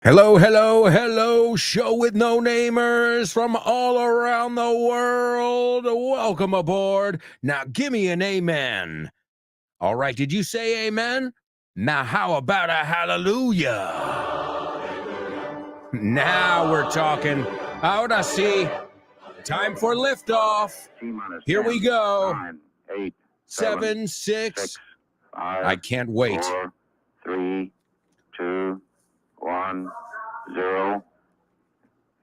Hello, hello, hello, show with no namers from all around the world. Welcome aboard. Now give me an amen. All right, did you say amen? Now how about a hallelujah? Now we're talking. Ahora sí. Time for liftoff. Here we go. 9, 8, 7, 6. 6, 5, I can't wait. 4, 3, 2, 1, 0.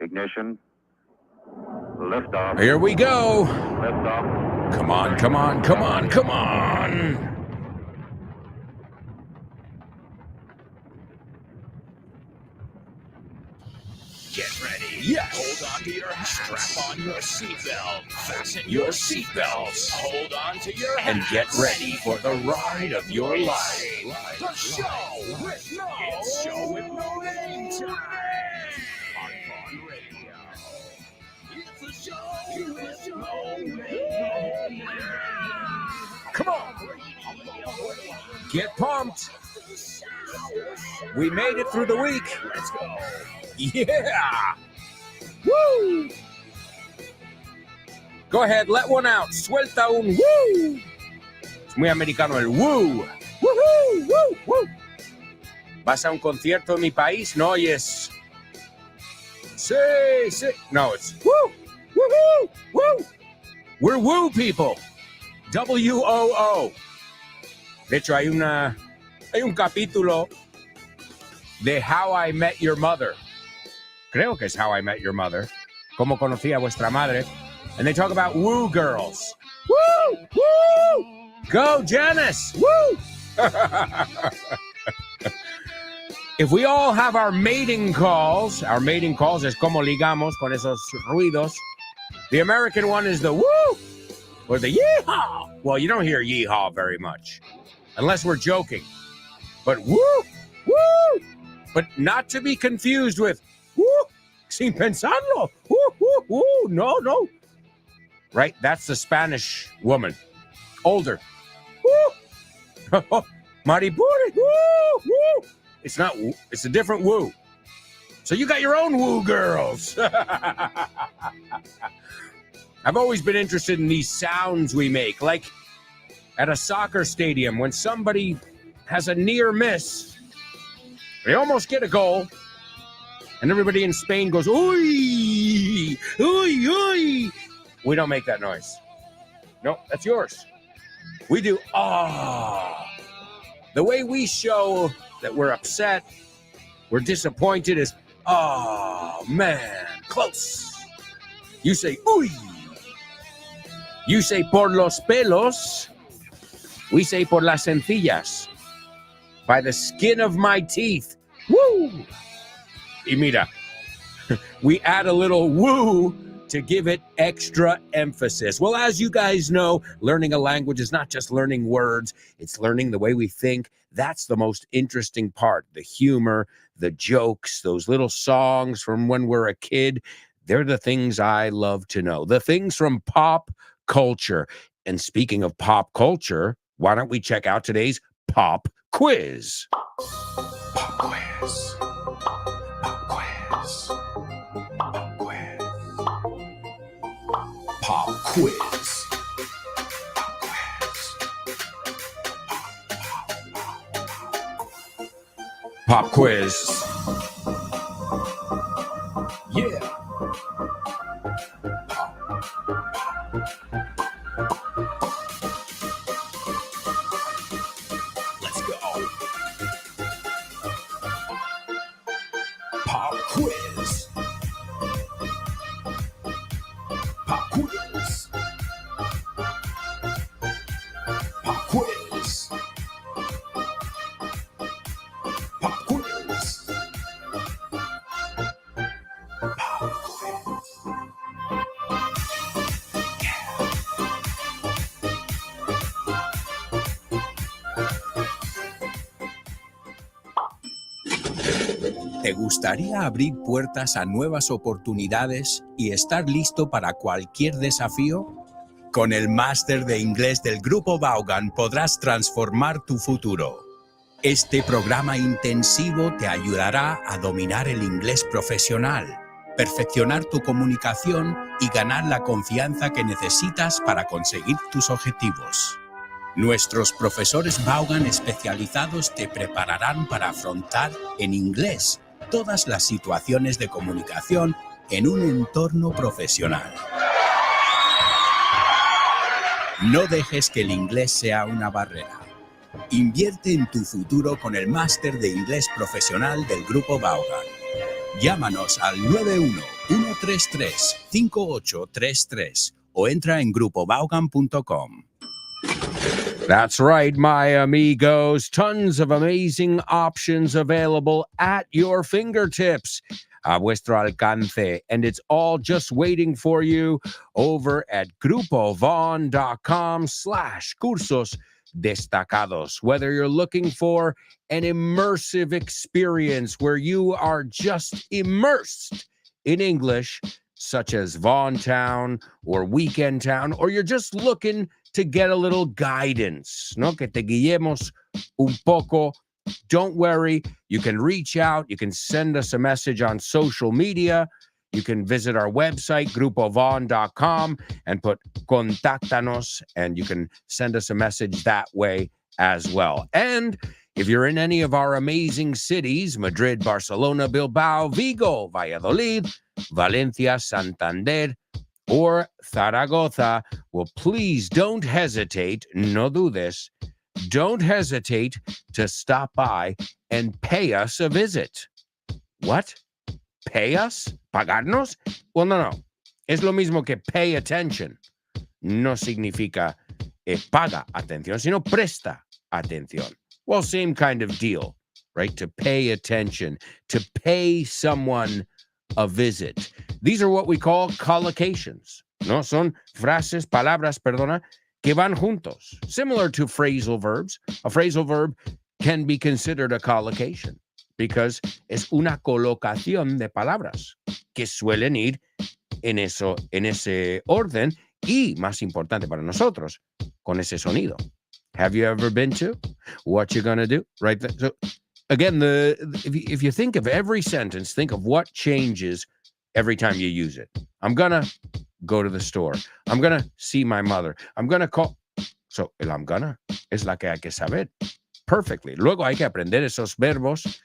Ignition. Liftoff. Here we go. Liftoff. Come on, come on, come on, come on. Get ready. Yes. Hold on to your hats. Strap on your seatbelt. Fasten your seatbelts. Hold on to your hats. And get ready for the ride of your life. The show with no. It's show with no name time. On Fun Radio. It's a show with no name. Come on. Get pumped. We made it through the week. Let's go. Yeah. Woo. Go ahead, let one out. Suelta un woo. Es muy americano el woo. Woohoo, woo, woo. Vas a un concierto en mi país, no oyes. Sí, sí. No, it's woo, woohoo, woo. We're woo people. W-O-O. De hecho, hay un capítulo de How I Met Your Mother. Creo que es How I Met Your Mother. Cómo conocí a vuestra madre. And they talk about woo girls. Woo! Woo! Go, Janice! Woo! If we all have our mating calls es como ligamos con esos ruidos. The American one is the woo! Or the yeehaw! Well, you don't hear yeehaw very much. Unless we're joking. But woo! Woo! But not to be confused with woo! Sin pensarlo! Woo! Woo! Woo! No, no. Right? That's the Spanish woman. Older. Woo! Maripuri! Woo! Woo! It's not woo. It's a different woo. So you got your own woo girls. I've always been interested in these sounds we make. Like at a soccer stadium when somebody has a near miss. They almost get a goal. And everybody in Spain goes, ooey, ooey, ooey. We don't make that noise. No, that's yours. We do, ah. The way we show that we're upset, we're disappointed is, oh, man, close. You say, ooey. You say, por los pelos. We say, por las sencillas. By the skin of my teeth. Woo! Y mira, we add a little woo to give it extra emphasis. Well, as you guys know, learning a language is not just learning words, it's learning the way we think. That's the most interesting part. The humor, the jokes, those little songs from when we're a kid. They're the things I love to know. The things from pop culture. And speaking of pop culture, why don't we check out today's pop quiz? Pop quiz. Pop quiz. Pop quiz. Pop quiz. Pop quiz. Yeah. Let's go. Pop quiz. Pop quiz. Pop quiz. Pop quiz. Pop quiz. ¿Te gustaría abrir puertas a nuevas oportunidades y estar listo para cualquier desafío? Con el máster de inglés del Grupo Vaughan podrás transformar tu futuro. Este programa intensivo te ayudará a dominar el inglés profesional, perfeccionar tu comunicación y ganar la confianza que necesitas para conseguir tus objetivos. Nuestros profesores Vaughan especializados te prepararán para afrontar en inglés todas las situaciones de comunicación en un entorno profesional. No dejes que el inglés sea una barrera. Invierte en tu futuro con el máster de inglés profesional del Grupo Vaughan. Llámanos al 91-133-5833 o entra en grupovaughan.com. That's right, my amigos. Tons of amazing options available at your fingertips, a vuestro alcance, and it's all just waiting for you over at grupovon.com/cursos destacados. Whether you're looking for an immersive experience where you are just immersed in English, such as Vaughn Town or Weekend Town, or you're just looking to get a little guidance, ¿no? Que te guiemos un poco. Don't worry. You can reach out. You can send us a message on social media. You can visit our website, grupovon.com, and put contáctanos, and you can send us a message that way as well. And if you're in any of our amazing cities, Madrid, Barcelona, Bilbao, Vigo, Valladolid, Valencia, Santander, or Zaragoza, well, please don't hesitate, no dudes, don't hesitate to stop by and pay us a visit. What? Pay us? ¿Pagarnos? Well, no. Es lo mismo que pay attention. No significa paga atención, sino presta atención. Well, same kind of deal, right? To pay attention, to pay someone a visit. These are what we call collocations, ¿no? Son frases, palabras, perdona, que van juntos. Similar to phrasal verbs. A phrasal verb can be considered a collocation because es una colocación de palabras que suelen ir en ese orden y, más importante para nosotros, con ese sonido. Have you ever been to? What you gonna do? Right there. So again, if you think of every sentence, think of what changes every time you use it. I'm gonna go to the store. I'm gonna see my mother. I'm gonna call. So el I'm gonna es la que hay que saber perfectly. Luego hay que aprender esos verbos.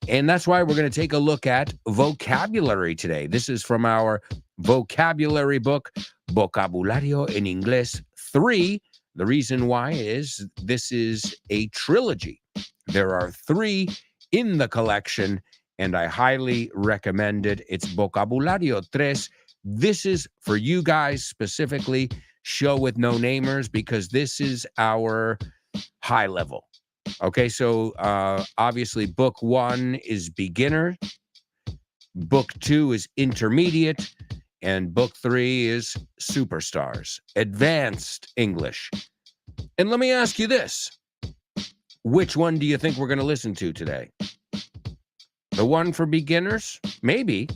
And that's why we're going to take a look at vocabulary today. This is from our vocabulary book, Vocabulario en Inglés 3. The reason why is this is a trilogy. There are 3 in the collection, and I highly recommend it. It's Vocabulario 3. This is for you guys specifically, show with no namers, because this is our high level. Okay, so obviously book 1 is beginner, book 2 is intermediate, and book 3 is superstars, advanced English. And let me ask you this. Which one do you think we're going to listen to today? The one for beginners? Maybe.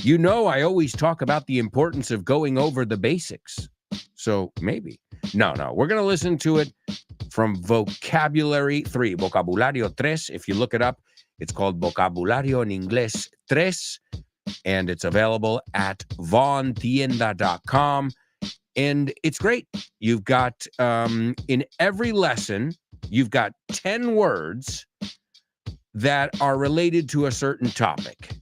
You know, I always talk about the importance of going over the basics. So maybe. No, we're going to listen to it from Vocabulary 3, Vocabulario 3. If you look it up, it's called Vocabulario en Inglés 3, and it's available at vaughntienda.com. And it's great. You've got, in every lesson, you've got 10 words that are related to a certain topic.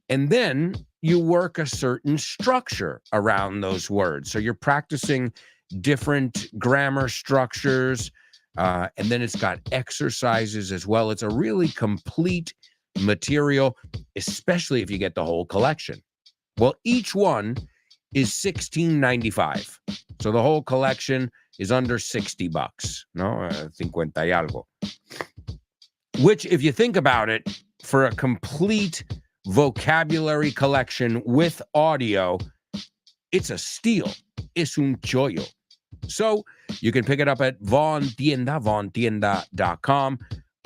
And then you work a certain structure around those words. So you're practicing different grammar structures, and then it's got exercises as well. It's a really complete material, especially if you get the whole collection. Well, each one is $16.95. So the whole collection is under $60, no? 50 y algo. Which, if you think about it, for a complete vocabulary collection with audio, it's a steal. Es un chollo. So you can pick it up at vaughntienda.com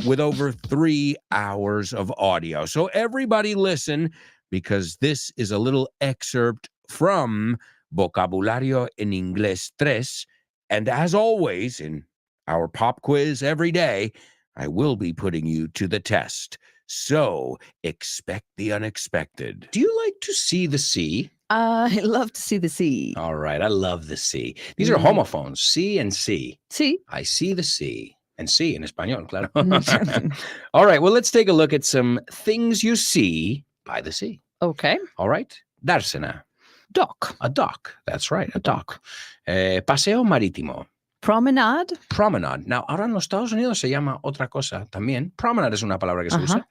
with over 3 hours of audio. So everybody listen, because this is a little excerpt from Vocabulario en Inglés 3. And as always, in our pop quiz every day, I will be putting you to the test. So expect the unexpected. Do you like to see the sea? I love to see the sea. All right, I love the sea. These are homophones, see and see. See? I see the sea. And see in español, claro. Mm. All right, well, let's take a look at some things you see by the sea. Okay. All right, dársena. Dock. A dock. That's right, a dock. Paseo marítimo. Promenade. Promenade. Now, ahora en los Estados Unidos se llama otra cosa también. Promenade es una palabra que se usa.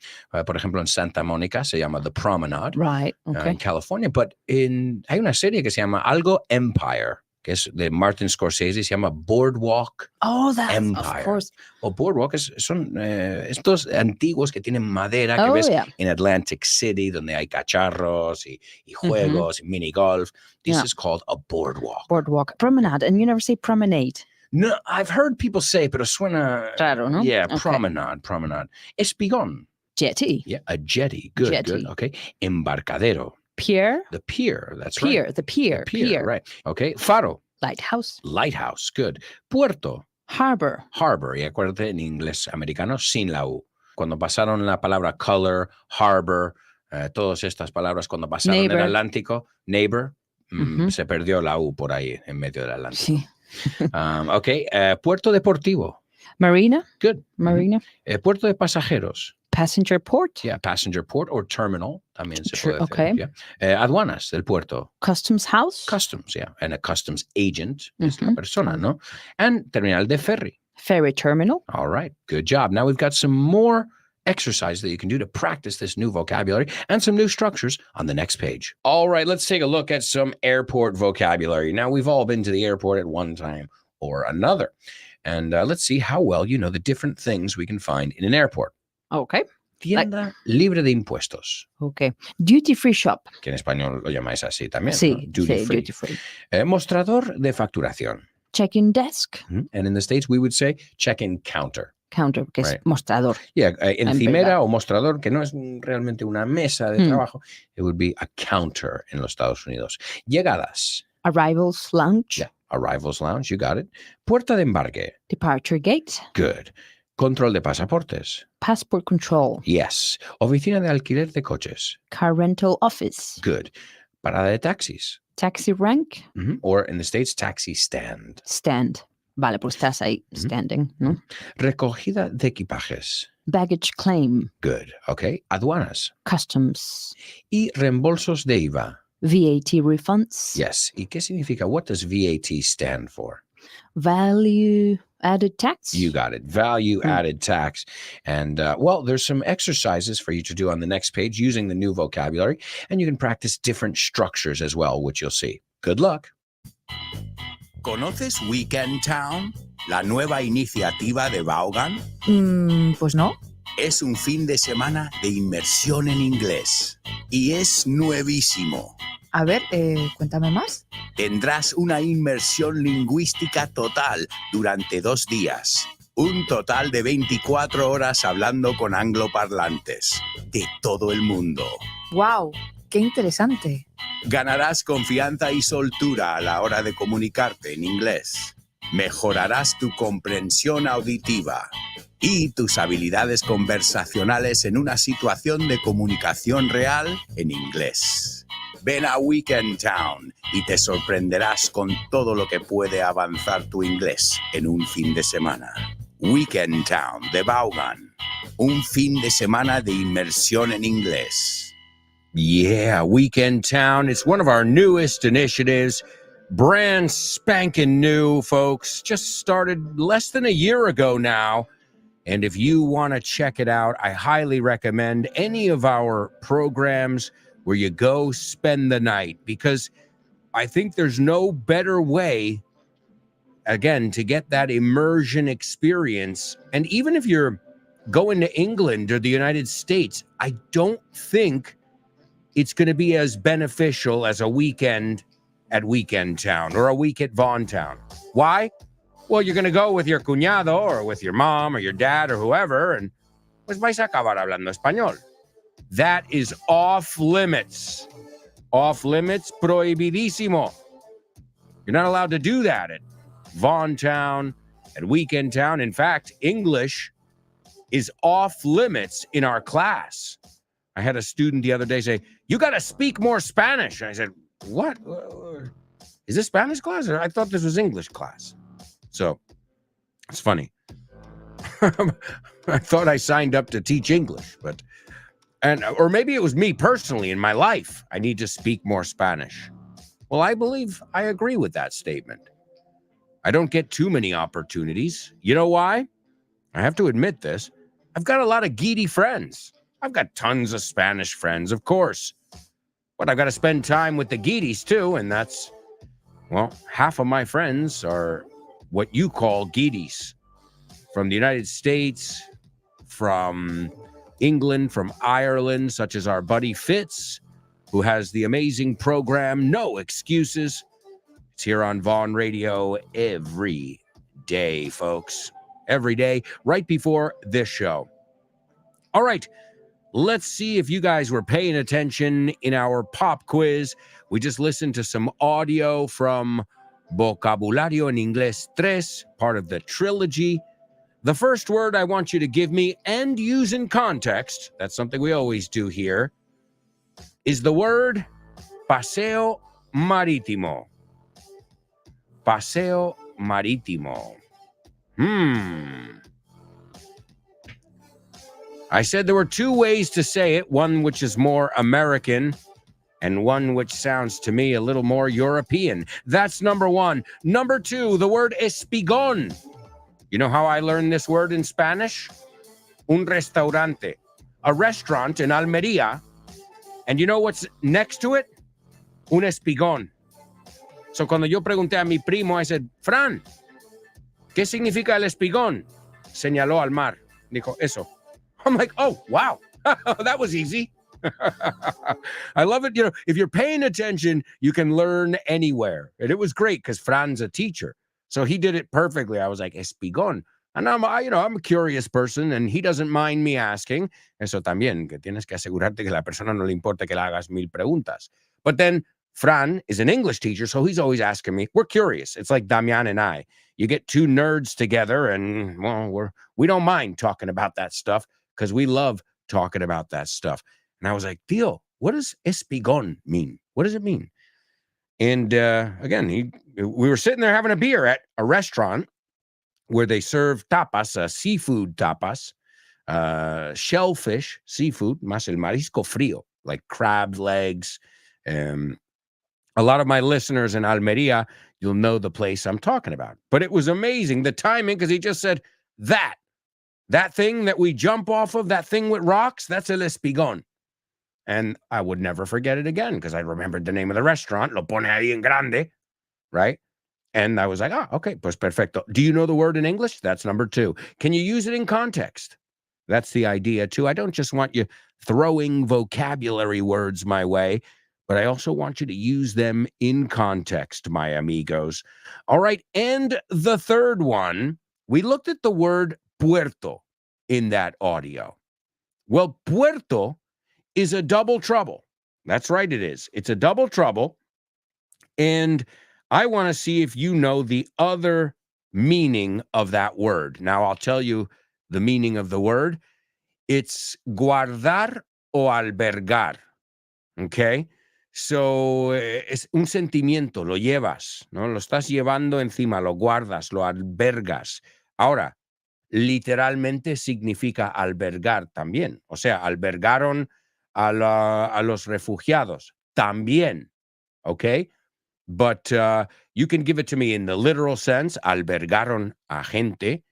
Por ejemplo, en Santa Mónica se llama The Promenade. Right. Okay. En California. But hay una serie que se llama algo Empire, que es de Martin Scorsese, se llama Boardwalk That's Empire. of course. O Boardwalk son estos antiguos que tienen madera que ves en Atlantic City, donde hay cacharros y juegos, y mini golf. This is called a boardwalk. Boardwalk. Promenade. And you never say promenade. No, I've heard people say, pero suena... Raro, ¿no? Yeah, Okay. promenade. Espigón. Jetty. Yeah, a jetty. Good, Jetty. good. Okay. Embarcadero. Pier. The pier, that's Pier. right. The pier. Pier, right. Okay. Faro. Lighthouse. Lighthouse, good. Puerto. Harbor. Harbor, y acuérdate en inglés americano sin la U. Cuando pasaron la palabra color, harbor, todas estas palabras cuando pasaron Neighbor. el Atlántico, neighbor, se perdió la U por ahí en medio del Atlántico. Sí. Okay, puerto deportivo. Marina. Good. Marina. Puerto de pasajeros. Passenger port. Yeah, passenger port or terminal también se puede decir. Okay. Yeah. Aduanas del puerto. Customs house. Customs, yeah. And a customs agent es la persona, ¿no? And terminal de ferry. Ferry terminal. All right, good job. Now we've got some more exercise that you can do to practice this new vocabulary and some new structures on the next page. All right, let's take a look at some airport vocabulary. Now, we've all been to the airport at one time or another. And let's see how well you know the different things we can find in an airport. Okay. Tienda libre de impuestos, Okay. Duty free shop. que en español lo llamáis así también. Sí, ¿no? Duty free. duty free. Mostrador de facturación. Check-in desk. And in the States, we would say check-in counter. Counter, que es Right. mostrador. Yeah, encimera verdad. o mostrador, que no es realmente una mesa de trabajo. It would be a counter en los Estados Unidos. Llegadas. Arrivals lounge. Yeah, arrivals lounge, you got it. Puerta de embarque. Departure gate. Good. Control de pasaportes. Passport control. Yes. Oficina de alquiler de coches. Car rental office. Good. Parada de taxis. Taxi rank. Or in the States, taxi stand. Stand. Vale, pues estás ahí standing, ¿no? Recogida de equipajes. Baggage claim. Good. Okay. Aduanas. Customs. Y reembolsos de IVA. VAT refunds. Yes. ¿Y qué significa? What does VAT stand for? Value added tax. You got it. Value added tax. And well, there's some exercises for you to do on the next page using the new vocabulary, and you can practice different structures as well, which you'll see. Good luck. ¿Conoces Weekend Town? La nueva iniciativa de Vaughan. Pues no. Es un fin de semana de inmersión en inglés. Y es nuevísimo. A ver, cuéntame más. Tendrás una inmersión lingüística total durante 2 días. Un total de 24 horas hablando con angloparlantes de todo el mundo. ¡Wow! ¡Qué interesante! Ganarás confianza y soltura a la hora de comunicarte en inglés. Mejorarás tu comprensión auditiva y tus habilidades conversacionales en una situación de comunicación real en inglés. Ven a Weekend Town y te sorprenderás con todo lo que puede avanzar tu inglés en un fin de semana. Weekend Town de Vaughan. Un fin de semana de inmersión en inglés. Yeah, Weekend Town. It's one of our newest initiatives. Brand spanking new, folks. Just started less than a year ago now. And if you want to check it out, I highly recommend any of our programs where you go spend the night, because I think there's no better way, again, to get that immersion experience. And even if you're going to England or the United States, I don't think it's going to be as beneficial as a weekend at Weekend Town or a week at Vaughan Town. Why? Well, you're going to go with your cuñado or with your mom or your dad or whoever, and pues vais a acabar hablando español. That is off limits. Off limits, prohibidísimo. You're not allowed to do that at Vaughan Town, at Weekend Town. In fact, English is off limits in our class. I had a student the other day say, "You got to speak more Spanish." And I said, "What? Is this Spanish class? Or I thought this was English class." So it's funny. I thought I signed up to teach English, or maybe it was me personally in my life. I need to speak more Spanish. Well, I believe I agree with that statement. I don't get too many opportunities. You know why? I have to admit this. I've got a lot of Geedy friends. I've got tons of Spanish friends, of course. But I've got to spend time with the Geedies too, and that's, well, half of my friends are what you call Geedies. From the United States, from England, from Ireland, such as our buddy Fitz, who has the amazing program No Excuses. It's here on Vaughn Radio every day, folks. Every day, right before this show. All right, let's see if you guys were paying attention in our pop quiz. We just listened to some audio from Vocabulario en Inglés 3, part of the trilogy. The first word I want you to give me and use in context, that's something we always do here, is the word paseo marítimo. Paseo marítimo. I said there were two ways to say it, one which is more American and one which sounds to me a little more European. That's number one. Number two, the word espigón. You know how I learned this word in Spanish? Un restaurante. A restaurant in Almería. And you know what's next to it? Un espigón. So cuando yo pregunté a mi primo, I said, Fran, ¿qué significa el espigón? Señaló al mar. Dijo, eso. I'm like, oh, wow. That was easy. I love it. You know, if you're paying attention, you can learn anywhere. And it was great because Fran's a teacher. So he did it perfectly. I was like, espigón. And I'm a curious person, and he doesn't mind me asking. Eso también, que tienes que asegurarte que la persona no le importa que le hagas mil preguntas. But then Fran is an English teacher, so he's always asking me. We're curious. It's like Damian and I. You get two nerds together, and, well, we don't mind talking about that stuff because we love talking about that stuff. And I was like, Tío, what does espigón mean? What does it mean? And again, we were sitting there having a beer at a restaurant where they serve tapas, seafood tapas, shellfish, seafood, más el marisco frío, like crab legs. A lot of my listeners in Almería, you'll know the place I'm talking about. But it was amazing, the timing, because he just said, that thing that we jump off of, that thing with rocks, that's el espigón. And I would never forget it again because I remembered the name of the restaurant, Lo Pone Ahí en Grande, right? And I was like, okay, pues perfecto. Do you know the word in English? That's number two. Can you use it in context? That's the idea, too. I don't just want you throwing vocabulary words my way, but I also want you to use them in context, my amigos. All right, and the third one, we looked at the word puerto in that audio. Well, puerto is a double trouble. That's right, it is. It's a double trouble. And I want to see if you know the other meaning of that word. Now, I'll tell you the meaning of the word. It's guardar o albergar. Okay? So, es un sentimiento, lo llevas, ¿no? Lo estás llevando encima, lo guardas, lo albergas. Ahora, literalmente significa albergar también. O sea, albergaron a los refugiados también, okay? But you can give it to me in the literal sense, albergaron a gente,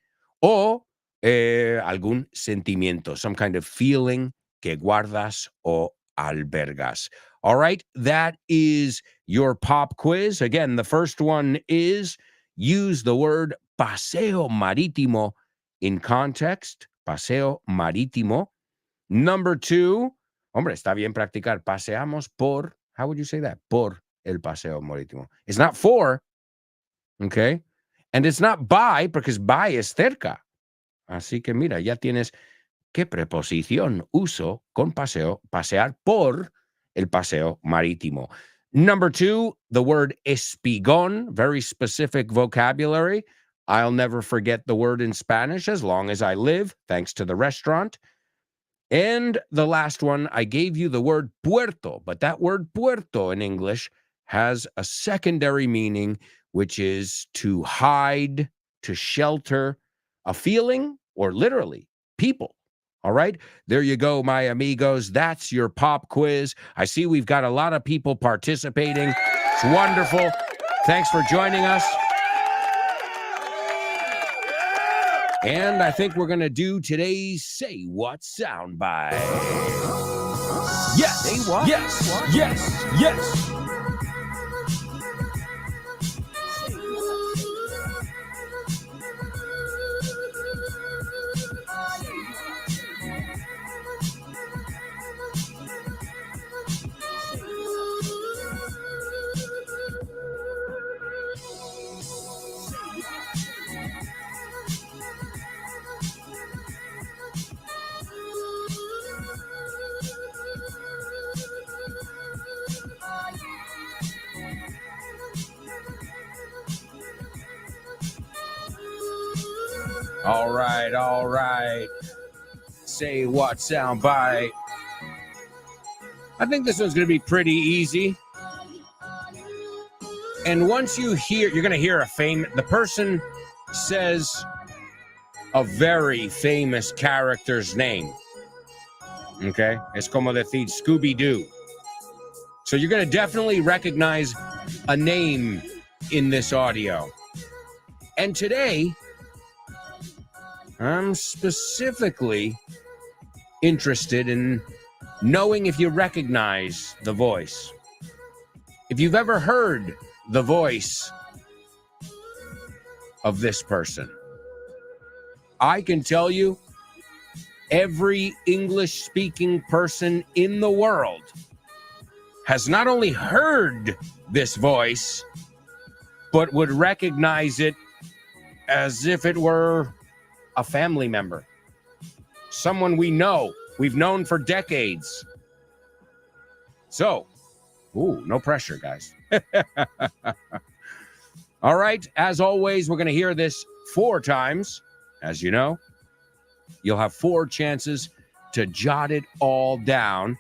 o algún sentimiento, some kind of feeling que guardas o albergas. All right, that is your pop quiz. Again, the first one is use the word paseo marítimo in context, paseo marítimo. Number two, hombre, está bien practicar. Paseamos por, how would you say that? Por el paseo marítimo. It's not for, okay? And it's not by, because by es cerca. Así que mira, ya tienes qué preposición uso con paseo, pasear por el paseo marítimo. Number two, the word espigón, very specific vocabulary. I'll never forget the word in Spanish as long as I live, thanks to the restaurant. And the last one, I gave you the word puerto, but that word puerto in English has a secondary meaning, which is to hide, to shelter, a feeling, or literally people. All right, there you go, my amigos. That's your pop quiz. I see we've got a lot of people participating. It's wonderful. Thanks for joining us. And I think we're going to do today's Say What soundbite. Yes, Say what? yes, yes, yes. All right, all right. Say what soundbite. I think this one's going to be pretty easy. And once you hear, you're going to hear the person says a very famous character's name. Okay? Es como decir Scooby-Doo. So you're going to definitely recognize a name in this audio. And today, I'm specifically interested in knowing if you recognize the voice. If you've ever heard the voice of this person. I can tell you, every English-speaking person in the world has not only heard this voice, but would recognize it as if it were a family member. Someone we know, we've known for decades. So, no pressure, guys. All right, as always, we're going to hear this 4 times. As you know, you'll have 4 chances to jot it all down.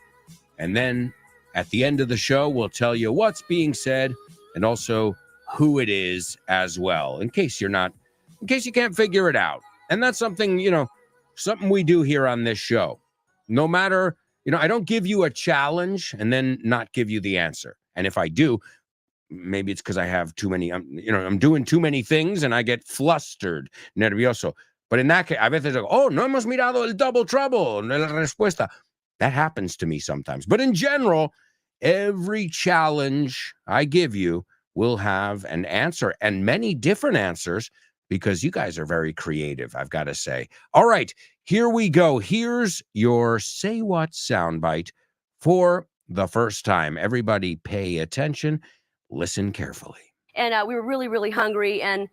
And then at the end of the show, we'll tell you what's being said and also who it is as well, in case you can't figure it out. And that's something, something we do here on this show. No matter, I don't give you a challenge and then not give you the answer. And if I do, maybe it's because I have too many, I'm doing too many things and I get flustered, nervioso. But in that case, a veces digo, no hemos mirado el double trouble, la respuesta. That happens to me sometimes. But in general, every challenge I give you will have an answer, and many different answers, because you guys are very creative, I've got to say. All right, here we go. Here's your Say What soundbite for the first time. Everybody pay attention. Listen carefully. And we were really, really hungry and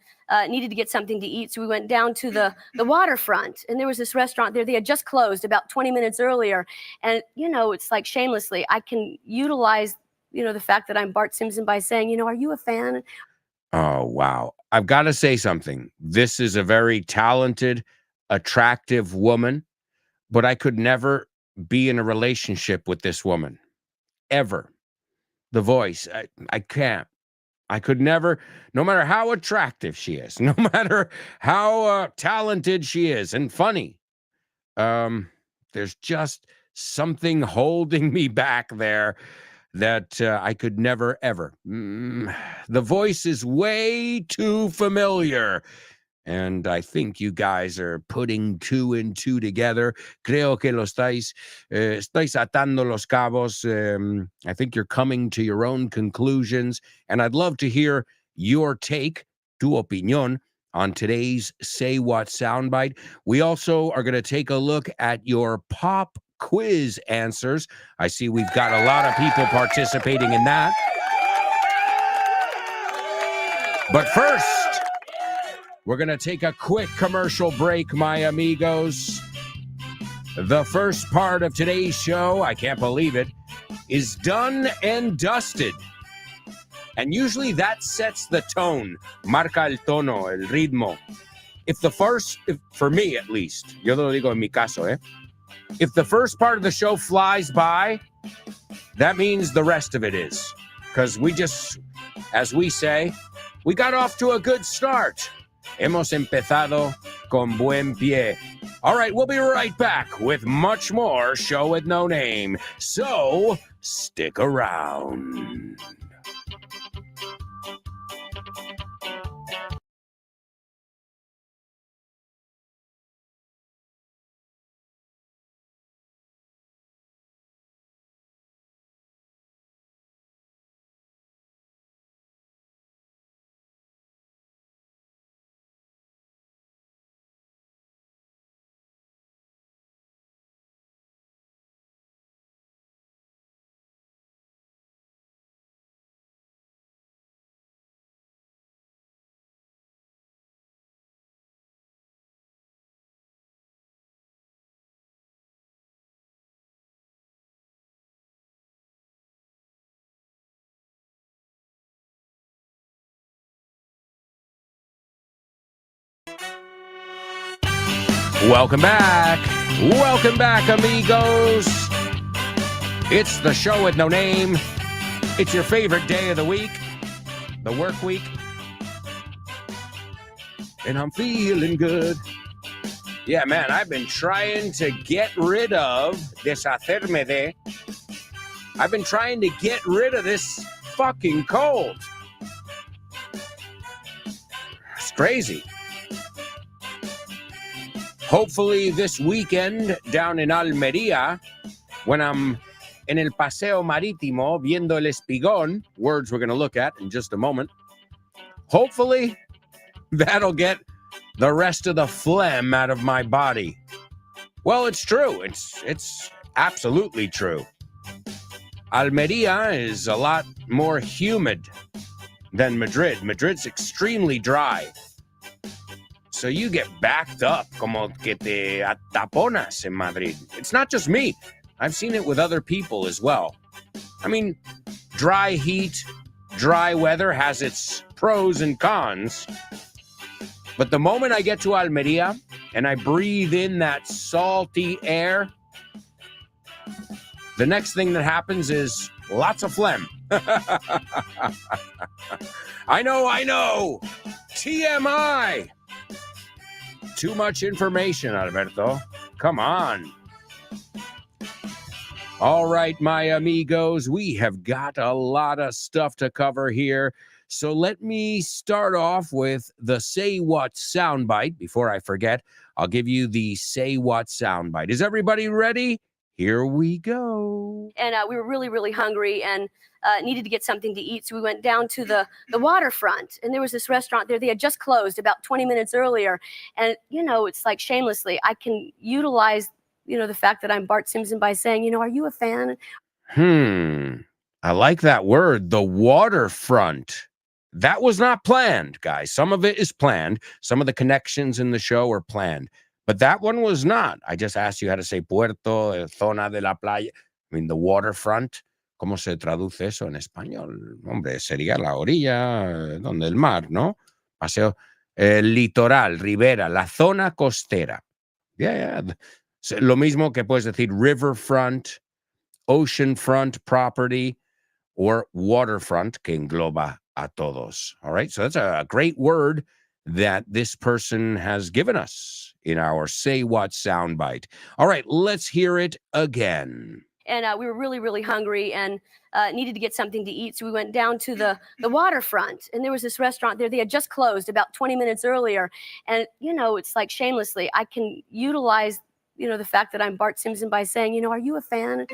needed to get something to eat. So we went down to the waterfront, and there was this restaurant there. They had just closed about 20 minutes earlier. And, it's like shamelessly, I can utilize, the fact that I'm Bart Simpson by saying, are you a fan? Oh, wow. I've got to say something. This is a very talented, attractive woman, but I could never be in a relationship with this woman. Ever. The voice, I can't. I could never, no matter how attractive she is, no matter how talented she is and funny, there's just something holding me back there that I could never, ever. The voice is way too familiar. And I think you guys are putting 2 and 2 together. Creo que lo estáis atando los cabos. I think you're coming to your own conclusions. And I'd love to hear your take, tu opinión, on today's Say What soundbite. We also are going to take a look at your pop quiz answers. I see we've got a lot of people participating in that. But first, we're going to take a quick commercial break, my amigos. The first part of today's show, I can't believe it, is done and dusted. And usually that sets the tone. Marca el tono, el ritmo. For me at least, yo lo digo en mi caso, if the first part of the show flies by, that means the rest of it is. Because we just, as we say, we got off to a good start. Hemos empezado con buen pie. All right, we'll be right back with much more Show with No Name. So, stick around. Welcome back. Welcome back, amigos. It's the Show with No Name. It's your favorite day of the week, the work week. And I'm feeling good. Yeah, man, I've been trying to get rid of deshacerme de. I've been trying to get rid of this fucking cold. It's crazy. Hopefully this weekend down in Almería, when I'm en el Paseo Marítimo viendo el espigón, words we're going to look at in just a moment, hopefully that'll get the rest of the phlegm out of my body. Well, it's true. It's absolutely true. Almería is a lot more humid than Madrid. Madrid's extremely dry. So you get backed up, como que te ataponas in Madrid. It's not just me. I've seen it with other people as well. I mean, dry heat, dry weather has its pros and cons. But the moment I get to Almería and I breathe in that salty air, the next thing that happens is lots of phlegm. I know. TMI. Too much information, Alberto. Come on. All right, my amigos, we have got a lot of stuff to cover here. So let me start off with the Say What soundbite. Before I forget, I'll give you the Say What soundbite. Is everybody ready? Here we go. And we were really, really hungry and needed to get something to eat. So we went down to the waterfront, and there was this restaurant there. They had just closed about 20 minutes earlier. And, it's like shamelessly, I can utilize, the fact that I'm Bart Simpson by saying, are you a fan? I like that word, the waterfront. That was not planned, guys. Some of it is planned. Some of the connections in the show are planned. But that one was not. I just asked you how to say puerto, zona de la playa. I mean, the waterfront. ¿Cómo se traduce eso en español? Hombre, sería la orilla donde el mar, ¿no? Paseo, litoral, ribera, la zona costera. Yeah. Lo mismo que puedes decir riverfront, oceanfront property, or waterfront, que engloba a todos. All right, so that's a great word that this person has given us in our Say What soundbite. All right, let's hear it again. And we were really, really hungry and needed to get something to eat. So we went down to the waterfront, and there was this restaurant there. They had just closed about 20 minutes earlier. And, it's like shamelessly, I can utilize, the fact that I'm Bart Simpson by saying, are you a fan?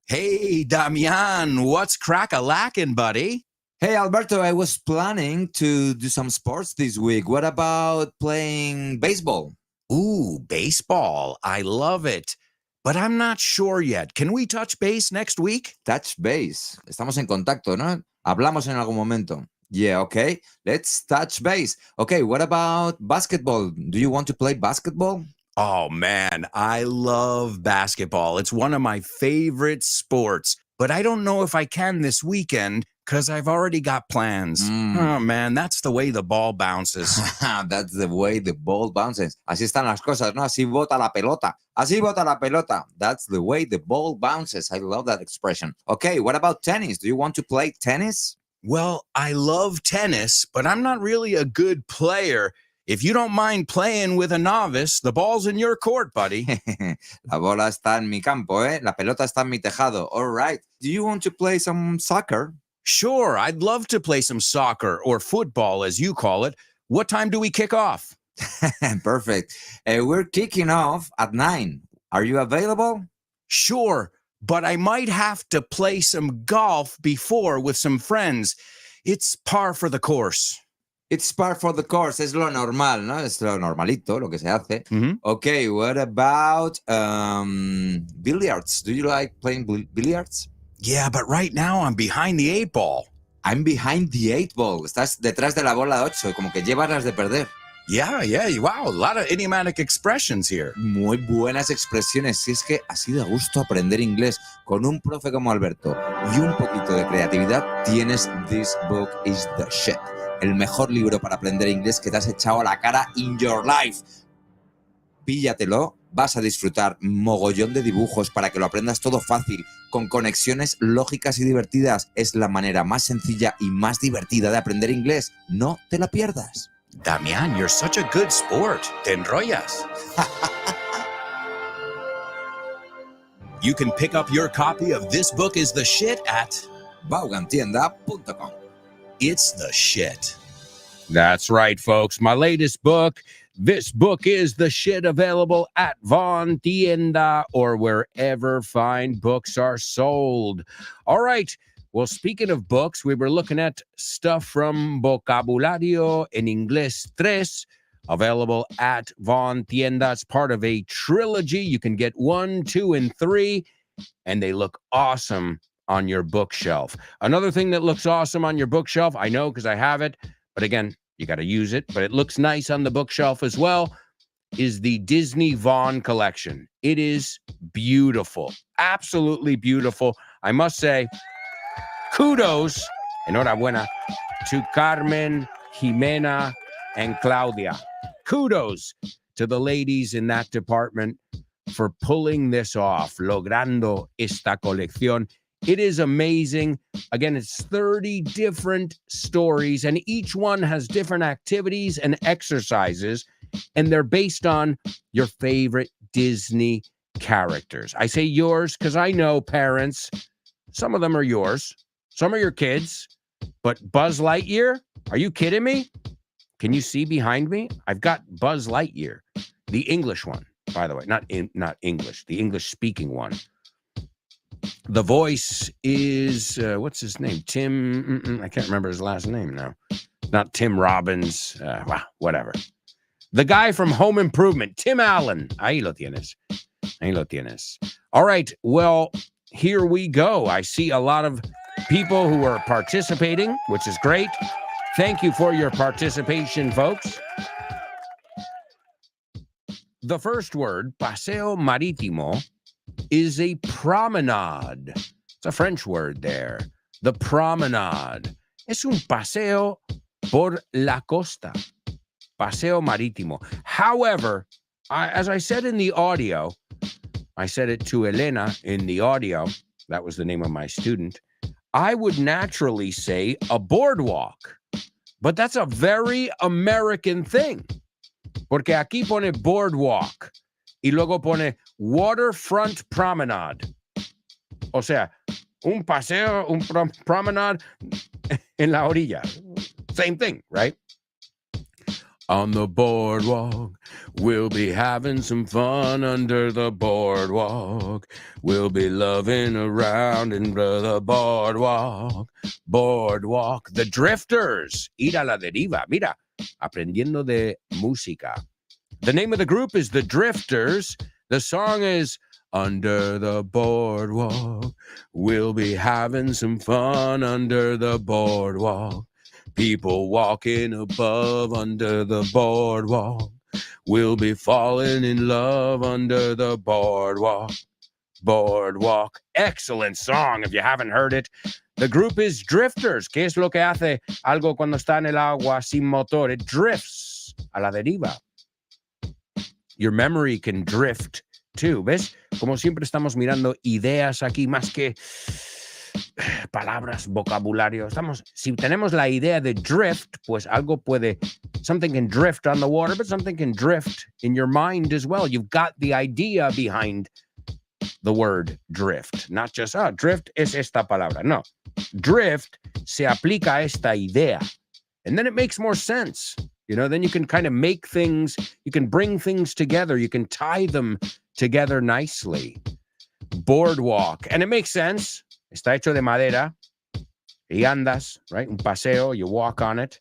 Hey, Damian, what's crack-a-lackin', buddy? Hey, Alberto, I was planning to do some sports this week. What about playing baseball? Ooh, baseball. I love it. But I'm not sure yet. Can we touch base next week? Touch base. Estamos en contacto, ¿no? Hablamos en algún momento. Yeah, okay. Let's touch base. Okay, what about basketball? Do you want to play basketball? Oh man, I love basketball. It's one of my favorite sports, but I don't know if I can this weekend because I've already got plans. Oh man, that's the way the ball bounces. That's the way the ball bounces. Así están las cosas, ¿no? Así bota la pelota. Así bota la pelota. That's the way the ball bounces. I love that expression. Okay, what about tennis? Do you want to play tennis? Well, I love tennis, but I'm not really a good player. If you don't mind playing with a novice, the ball's in your court, buddy. La bola está en mi campo, ¿eh? La pelota está en mi tejado. All right. Do you want to play some soccer? Sure, I'd love to play some soccer or football, as you call it. What time do we kick off? Perfect. We're kicking off at 9. Are you available? Sure, but I might have to play some golf before with some friends. It's par for the course. It's par for the course. Es lo normal, ¿no? Es lo normalito, lo que se hace. Mhm. Okay, what about billiards? Do you like playing billiards? Yeah, but right now I'm behind the 8 ball. I'm behind the 8 ball. Estás detrás de la bola 8, como que llevas las de perder. Yeah, wow, a lot of idiomatic expressions here. Muy buenas expresiones. Si es que así de gusto aprender inglés con un profe como Alberto y un poquito de creatividad, tienes This Book is the Shit. El mejor libro para aprender inglés que te has echado a la cara in your life. Píllatelo, vas a disfrutar mogollón de dibujos para que lo aprendas todo fácil, con conexiones lógicas y divertidas. Es la manera más sencilla y más divertida de aprender inglés. No te la pierdas. Damián, you're such a good sport. Te enrollas. You can pick up your copy of This Book is the Shit at Vaughantienda.com. It's the Shit. That's right, folks. My latest book, This Book is the Shit, available at Von Tienda or wherever fine books are sold. All right. Well, speaking of books, we were looking at stuff from Vocabulario en Inglés 3, available at Von Tienda. It's part of a trilogy. You can get 1, 2, and 3, and they look awesome on your bookshelf. Another thing that looks awesome on your bookshelf, I know because I have it, but again, you got to use it, but it looks nice on the bookshelf as well, is the Disney Vaughn collection. It is beautiful, absolutely beautiful. I must say, kudos, enhorabuena, to Carmen, Jimena, and Claudia. Kudos to the ladies in that department for pulling this off, logrando esta colección. It is amazing. Again, it's 30 different stories, and each one has different activities and exercises, and they're based on your favorite Disney characters. I say yours because I know parents, some of them are yours, some are your kids, but Buzz Lightyear? Are you kidding me? Can you see behind me? I've got Buzz Lightyear, the English one, by the way, not English, the English-speaking one. The voice is, what's his name? Tim, I can't remember his last name now. Not Tim Robbins, whatever. The guy from Home Improvement, Tim Allen. Ahí lo tienes. Ahí lo tienes. All right, well, here we go. I see a lot of people who are participating, which is great. Thank you for your participation, folks. The first word, paseo marítimo, is a promenade. It's a French word there. The promenade. Es un paseo por la costa. Paseo marítimo. However, as I said in the audio, I said it to Elena in the audio. That was the name of my student. I would naturally say a boardwalk. But that's a very American thing. Porque aquí pone boardwalk. Y luego pone waterfront promenade. O sea, un paseo, un promenade en la orilla. Same thing, right? On the boardwalk, we'll be having some fun under the boardwalk. We'll be loving around in the boardwalk. Boardwalk. The Drifters. Ir a la deriva. Mira, aprendiendo de música. The name of the group is The Drifters. The song is Under the Boardwalk. We'll be having some fun under the boardwalk. People walking above under the boardwalk. We'll be falling in love under the boardwalk. Boardwalk. Excellent song if you haven't heard it. The group is Drifters. ¿Qué es lo que hace algo cuando está en el agua sin motor? It drifts a la deriva. Your memory can drift too. ¿Ves? Como siempre estamos mirando ideas aquí más que palabras, vocabulario. Si tenemos la idea de drift, pues algo puede, something can drift on the water, but something can drift in your mind as well. You've got the idea behind the word drift. Not just, drift es esta palabra. No. Drift se aplica a esta idea. And then it makes more sense. You know, then you can kind of make things, you can bring things together. You can tie them together nicely. Boardwalk. And it makes sense. Está hecho de madera. Y andas, right? Un paseo, you walk on it.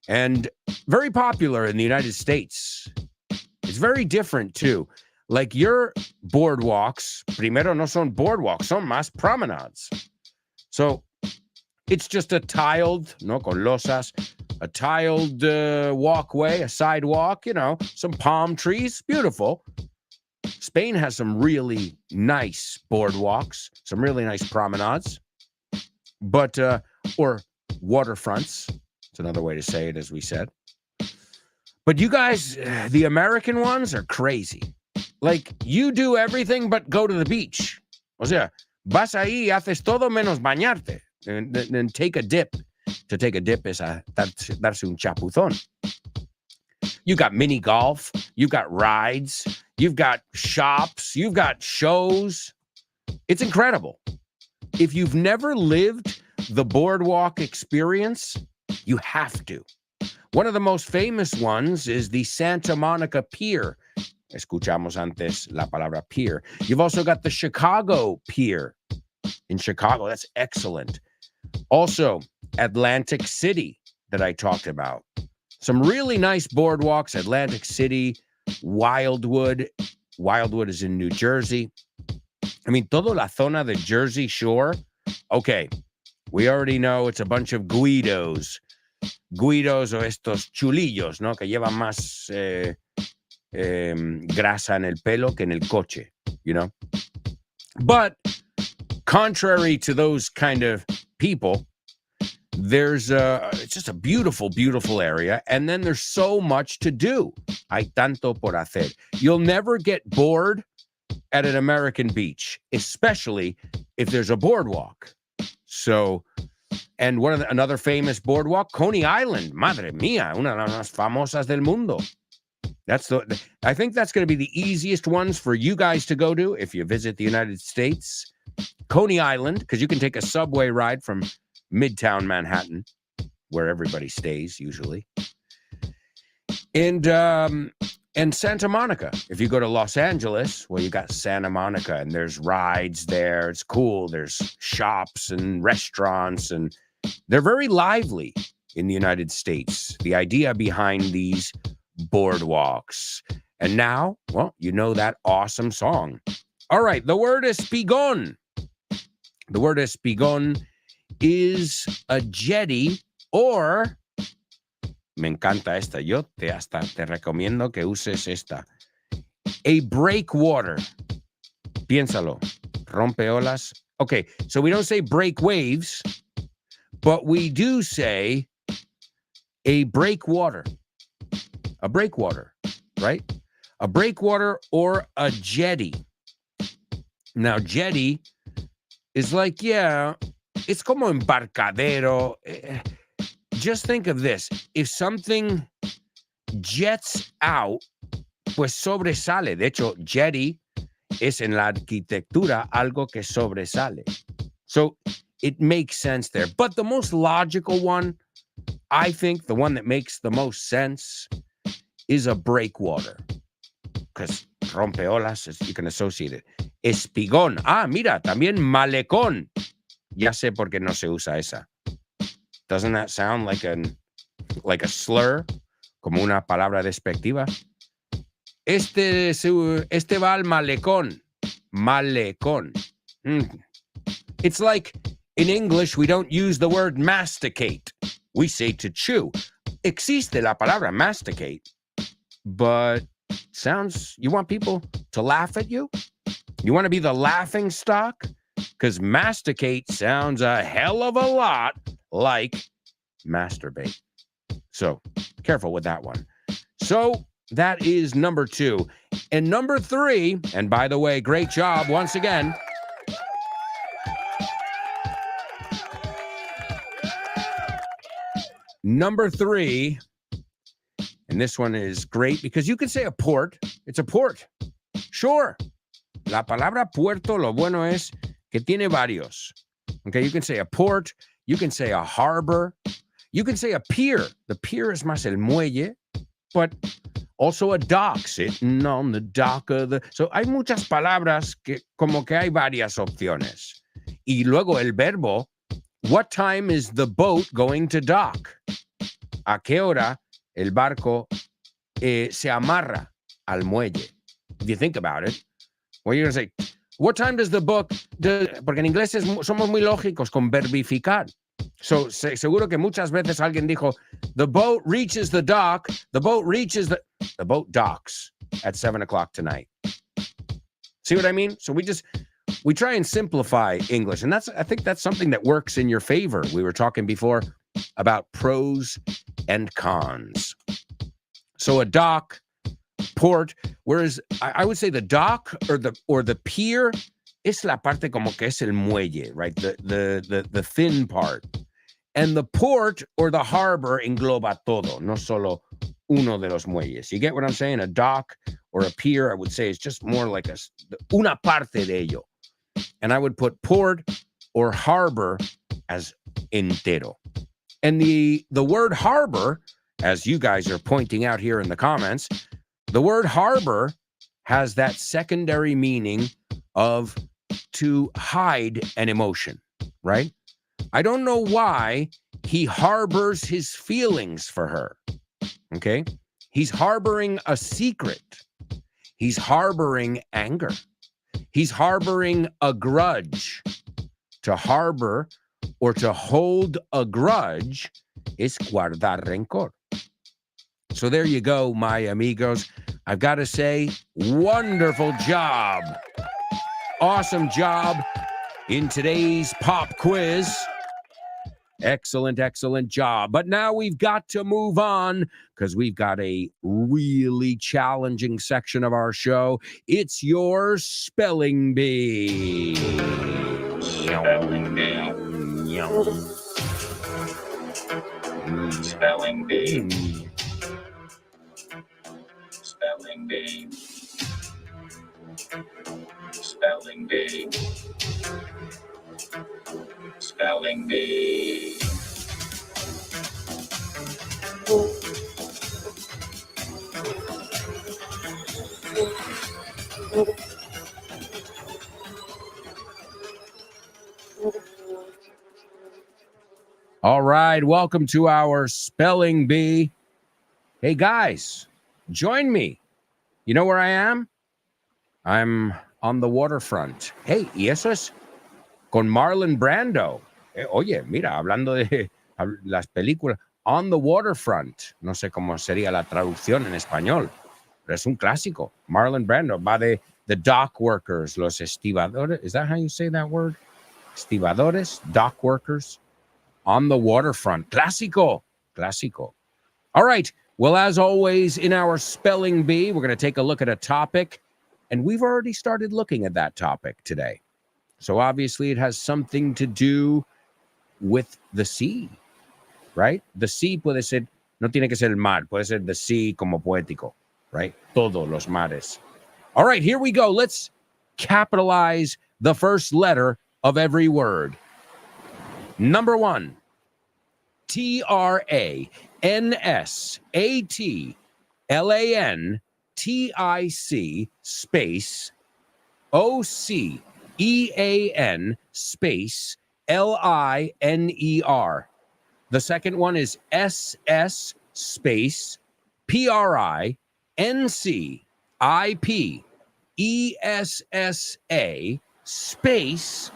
And very popular in the United States. It's very different too. Like your boardwalks, primero no son boardwalks, son más promenades. So it's just a tiled, no con losas, a tiled walkway, a sidewalk, you know, some palm trees, beautiful. Spain has some really nice boardwalks, some really nice promenades, but, or waterfronts. It's another way to say it, as we said. But you guys, the American ones are crazy. Like, you do everything but go to the beach. O sea, vas ahí y haces todo menos bañarte. And take a dip. To take a dip is darse un chapuzón. You've got mini golf. You've got rides. You've got shops. You've got shows. It's incredible. If you've never lived the boardwalk experience, you have to. One of the most famous ones is the Santa Monica Pier. Escuchamos antes la palabra pier. You've also got the Chicago Pier in Chicago. That's excellent. Also, Atlantic City that I talked about. Some really nice boardwalks. Atlantic City, Wildwood. Wildwood is in New Jersey. I mean, toda la zona de Jersey Shore. Okay, we already know it's a bunch of Guidos. Guidos o estos chulillos, ¿no? Que llevan más grasa en el pelo que en el coche, you know? But contrary to those kind of people, there's it's just a beautiful, beautiful area. And then there's so much to do. Hay tanto por hacer. You'll never get bored at an American beach, especially if there's a boardwalk. So, and another famous boardwalk, Coney Island. Madre mía, una de las más famosas del mundo. I think that's going to be the easiest ones for you guys to go to if you visit the United States. Coney Island, because you can take a subway ride from Midtown Manhattan, where everybody stays usually. And Santa Monica. If you go to Los Angeles, well, you got Santa Monica, and there's rides there. It's cool. There's shops and restaurants, and they're very lively in the United States. The idea behind these boardwalks. And now, well, you know that awesome song. All right, the word espigón. The word espigón is a jetty or, me encanta esta, yo hasta te recomiendo que uses esta, a breakwater. Piénsalo, rompe olas. Okay, so we don't say break waves, but we do say a breakwater. A breakwater, right? A breakwater or a jetty. Now, jetty is like, yeah, it's como embarcadero. Just think of this. If something jets out, pues sobresale. De hecho, jetty es en la arquitectura algo que sobresale. So it makes sense there. But the most logical one, I think the one that makes the most sense is a breakwater. Because rompeolas, you can associate it. Espigón. Ah, mira, también malecón. Ya sé por qué no se usa esa. Doesn't that sound like a slur? Como una palabra despectiva. Este va al malecón. Malecón. It's like in English, we don't use the word masticate. We say to chew. Existe la palabra masticate, but sounds, you want people to laugh at you? You want to be the laughing stock? Because masticate sounds a hell of a lot like masturbate. So careful with that one. So that is number 2. And number 3, and by the way, great job once again. Number 3, and this one is great because you can say a port. It's a port. Sure. La palabra puerto, lo bueno es que tiene varios. Okay, you can say a port. You can say a harbor. You can say a pier. The pier is más el muelle, but also a dock, sitting on the dock of the... So hay muchas palabras que como que hay varias opciones. Y luego el verbo, what time is the boat going to dock? ¿A qué hora el barco se amarra al muelle? If you think about it, well, you're going to say, what time does the boat... Porque en inglés somos muy lógicos con verbificar. So, seguro que muchas veces alguien dijo, the boat reaches the dock, the boat reaches the boat docks at 7 o'clock tonight. See what I mean? So we try and simplify English. And I think that's something that works in your favor. We were talking before about pros and cons. So a dock, port, whereas I would say the dock or the pier es la parte como que es el muelle, right? The thin part. And the port or the harbor engloba todo, no solo uno de los muelles. You get what I'm saying? A dock or a pier, I would say, is just more like una parte de ello. And I would put port or harbor as entero. And the word harbor, as you guys are pointing out here in the comments, the word harbor has that secondary meaning of to hide an emotion, right? I don't know why he harbors his feelings for her, okay? He's harboring a secret. He's harboring anger. He's harboring a grudge. To harbor or to hold a grudge is guardar rencor. So there you go, my amigos. I've got to say, wonderful job. Awesome job in today's pop quiz. Excellent, excellent job. But now we've got to move on because we've got a really challenging section of our show. It's your spelling bee. Spelling bee. Spelling bee. Spelling bee. Spelling bee. Spelling bee. All right, welcome to our spelling bee. Hey guys, join me. You know where I am? I'm on the waterfront. Hey, y eso es con Marlon Brando. Oye, mira, hablando de las películas, On the Waterfront. No sé cómo sería la traducción en español, pero es un clásico. Marlon Brando va de the dock workers, los estibadores. Is that how you say that word? Estibadores, dock workers. On the waterfront. Clásico. Clásico. All right. Well, as always, in our spelling bee, we're going to take a look at a topic, and we've already started looking at that topic today. So obviously it has something to do with the sea, right? The sea puede ser, no tiene que ser el mar, puede ser the sea como poético, right? Todos los mares. All right, here we go. Let's capitalize the first letter of every word. Number 1, TRANSATLANTIC space OCEAN space LINER. The second one is SS space PRINCIPESSA space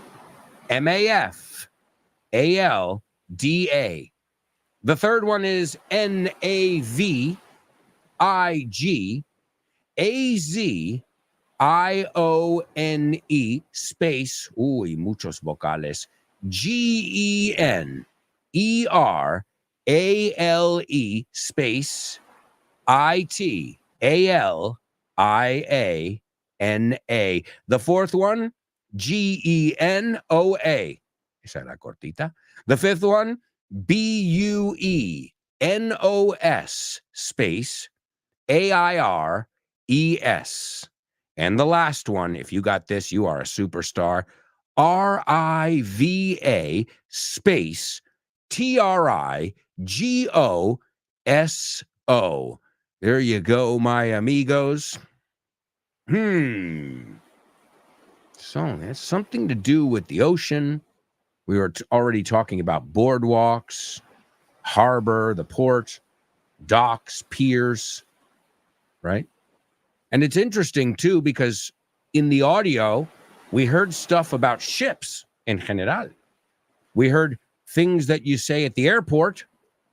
MAFALDA. The third one is NAVIGATION Igne space, uy, muchos vocales, GENERALE space ITALIANA. The fourth one, GENOA. Esa es la cortita. The fifth one, BUENOS space AIRES. And the last one, if you got this, you are a superstar. RIVA space TRIGOSO. There you go, my amigos. So that's something to do with the ocean. We were already talking about boardwalks, harbor, the port, docks, piers, right? And it's interesting, too, because in the audio, we heard stuff about ships en general. We heard things that you say at the airport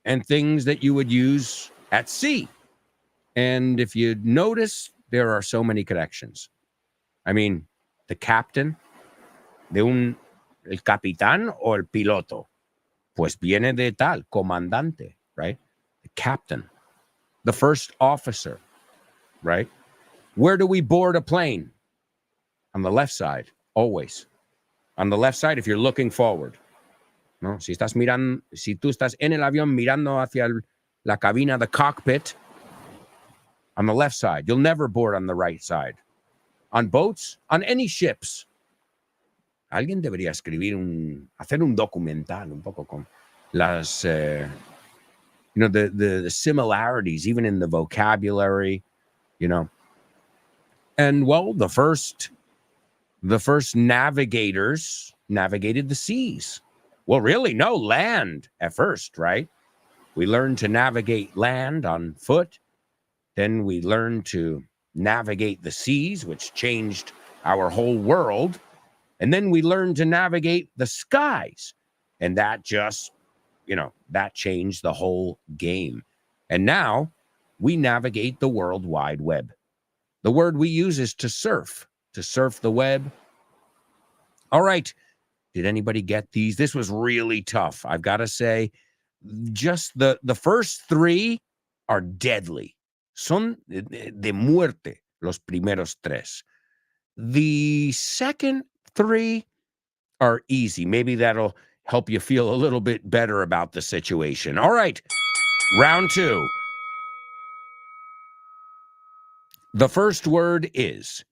and things that you would use at sea. And if you notice, there are so many connections. I mean, the captain el capitán o el piloto, pues viene de tal, comandante, right? The captain, the first officer, right? Where do we board a plane? On the left side, always. On the left side, if you're looking forward. ¿No? Si tú estás en el avión mirando hacia la cabina, the cockpit, on the left side. You'll never board on the right side. On boats, on any ships. Alguien debería hacer un documental un poco con las, the similarities, even in the vocabulary, And well, the first navigators navigated the seas. Well, really, no, land at first, right? We learned to navigate land on foot. Then we learned to navigate the seas, which changed our whole world. And then we learned to navigate the skies. And that just, that changed the whole game. And now we navigate the World Wide Web. The word we use is to surf the web. All right. Did anybody get these? This was really tough. I've got to say, just the first three are deadly. Son de muerte, los primeros tres. The second three are easy. Maybe that'll help you feel a little bit better about the situation. All right. Round two. The first word is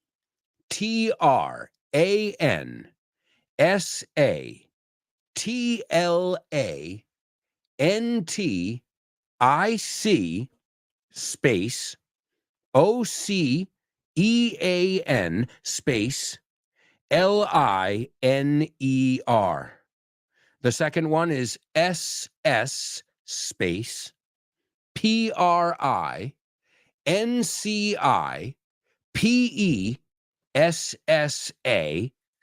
TRANSATLANTIC space OCEAN space LINER. The second one is SS space PRINCIPESSA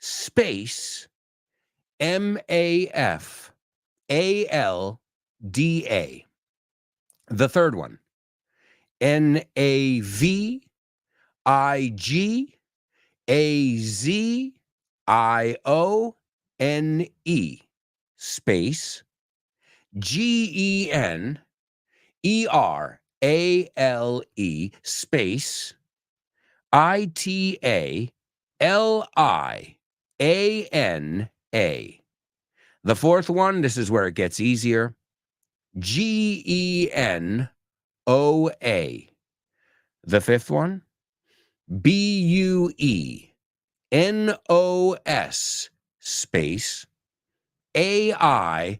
space MAFALDA. The third one, NAVIGAZION space GENERALE space ITALIANA. The fourth one, this is where it gets easier. GENOA. The fifth one, BUENOS space AIRES.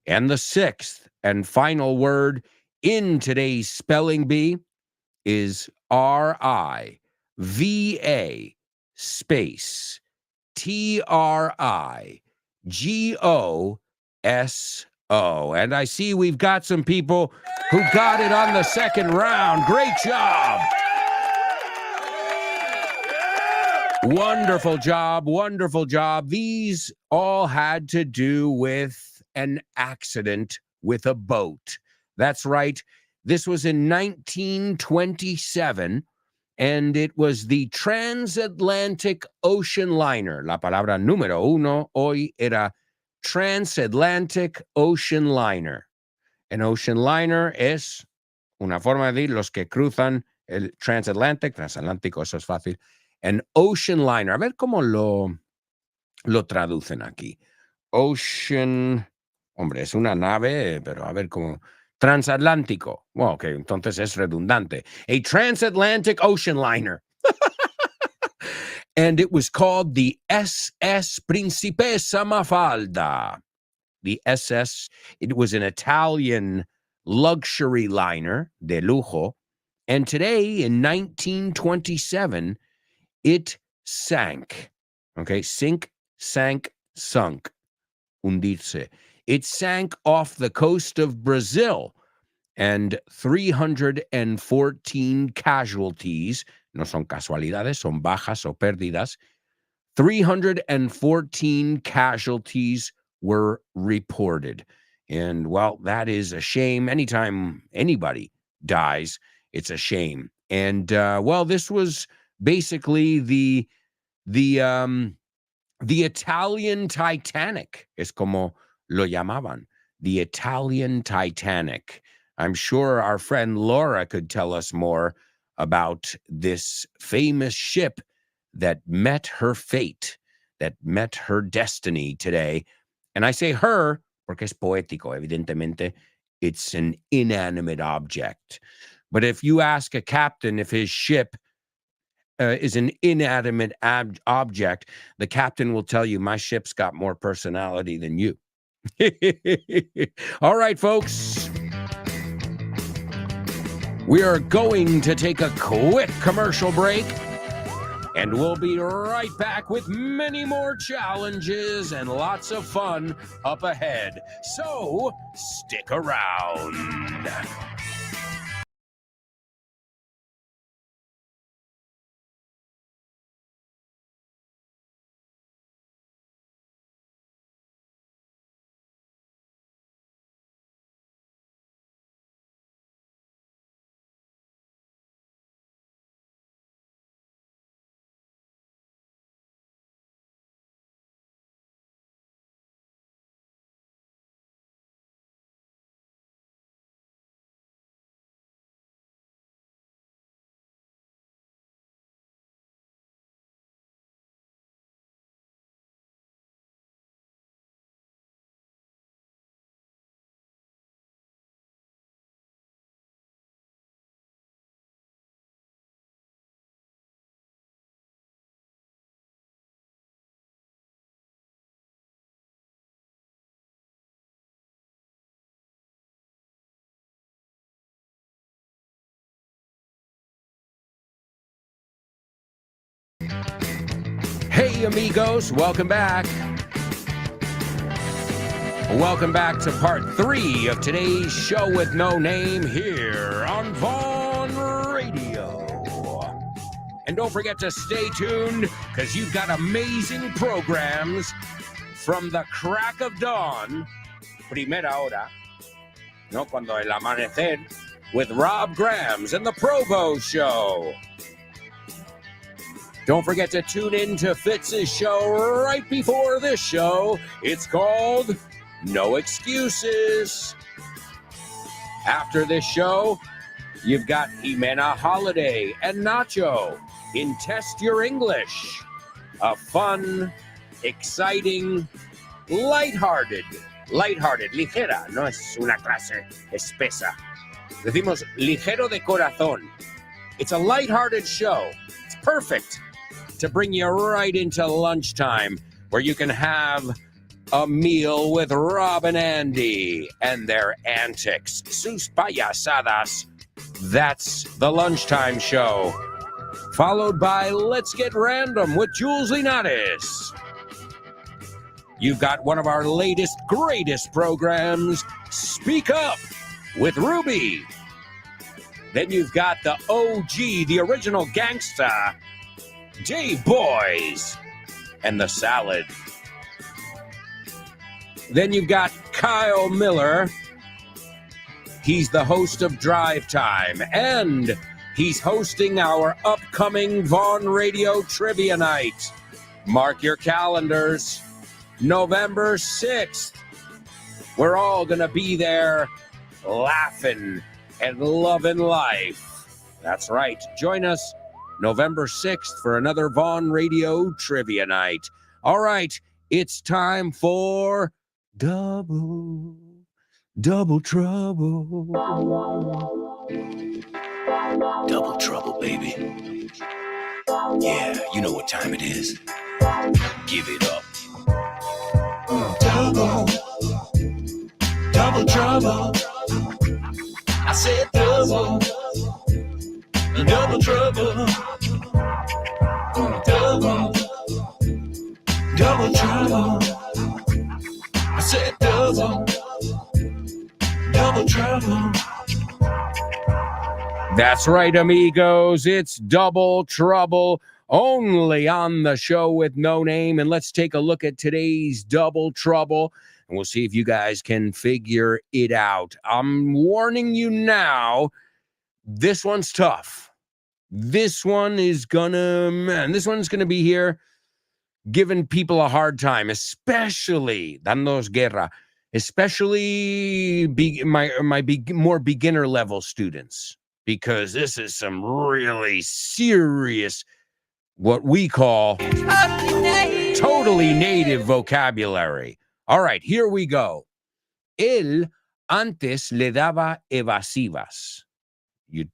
And the sixth and final word in today's spelling bee is RIVA space TRIGOSO. And I see we've got some people who got it on the second round. Great job. Wonderful job. Wonderful job. These all had to do with an accident with a boat. That's right. This was in 1927, and it was the Transatlantic Ocean Liner. La palabra número uno hoy era Transatlantic Ocean Liner. An ocean liner es una forma de decir los que cruzan el transatlántico, eso es fácil. An ocean liner. A ver cómo lo traducen aquí. Ocean, hombre, es una nave, pero a ver cómo. Transatlántico. Well, ok, entonces es redundante. A transatlantic ocean liner. And it was called the SS Principessa Mafalda. The SS, it was an Italian luxury liner, de lujo. And today, in 1927, it sank. Okay, sink, sank, sunk. Hundirse. It sank off the coast of Brazil, and 314 casualties, no son casualidades, son bajas o pérdidas, 314 casualties were reported. And, well, that is a shame. Anytime anybody dies, it's a shame. And, well, this was basically the Italian Titanic, es como lo llamaban, the Italian Titanic. I'm sure our friend Laura could tell us more about this famous ship that met her fate, that met her destiny today. And I say her porque es poético, evidentemente. It's an inanimate object. But if you ask a captain if his ship is an inanimate object, the captain will tell you, my ship's got more personality than you. All right, folks. We are going to take a quick commercial break, and we'll be right back with many more challenges and lots of fun up ahead. So stick around. Hey, amigos, welcome back. Welcome back to part 3 of today's show with no name here on Vaughn Radio. And don't forget to stay tuned, because you've got amazing programs from the crack of dawn, primera hora, no, cuando el amanecer, with Rob Grams and the Provo Show. Don't forget to tune in to Fitz's show right before this show. It's called No Excuses. After this show, you've got Jimena Holiday and Nacho in Test Your English. A fun, exciting, lighthearted, ligera, no es una clase espesa. Decimos ligero de corazón. It's a lighthearted show. It's perfect to bring you right into lunchtime, where you can have a meal with Rob and Andy and their antics, sus payasadas. That's the lunchtime show. Followed by Let's Get Random with Jules Linares. You've got one of our latest, greatest programs, Speak Up with Ruby. Then you've got the OG, the original gangsta, Dave Boys, and the Salad. Then you've got Kyle Miller He's the host of Drive Time, and he's hosting our upcoming Vaughn Radio Trivia Night. Mark your calendars, November 6th. We're all going to be there laughing and loving life. That's right. Join us November 6th for another Vaughn Radio Trivia Night. All right, it's time for Double Trouble. Double trouble, baby. Yeah, you know what time it is. Give it up. Double trouble. I said double trouble. Double trouble. I said double trouble. That's right, amigos. It's Double Trouble, only on the show with no name. And let's take a look at today's Double Trouble, and we'll see if you guys can figure it out. I'm warning you now, this one's tough. This one's gonna be here giving people a hard time, especially dándonos guerra, especially more beginner level students, because this is some really serious, what we call totally native vocabulary. All right, here we go. Él antes le daba evasivas.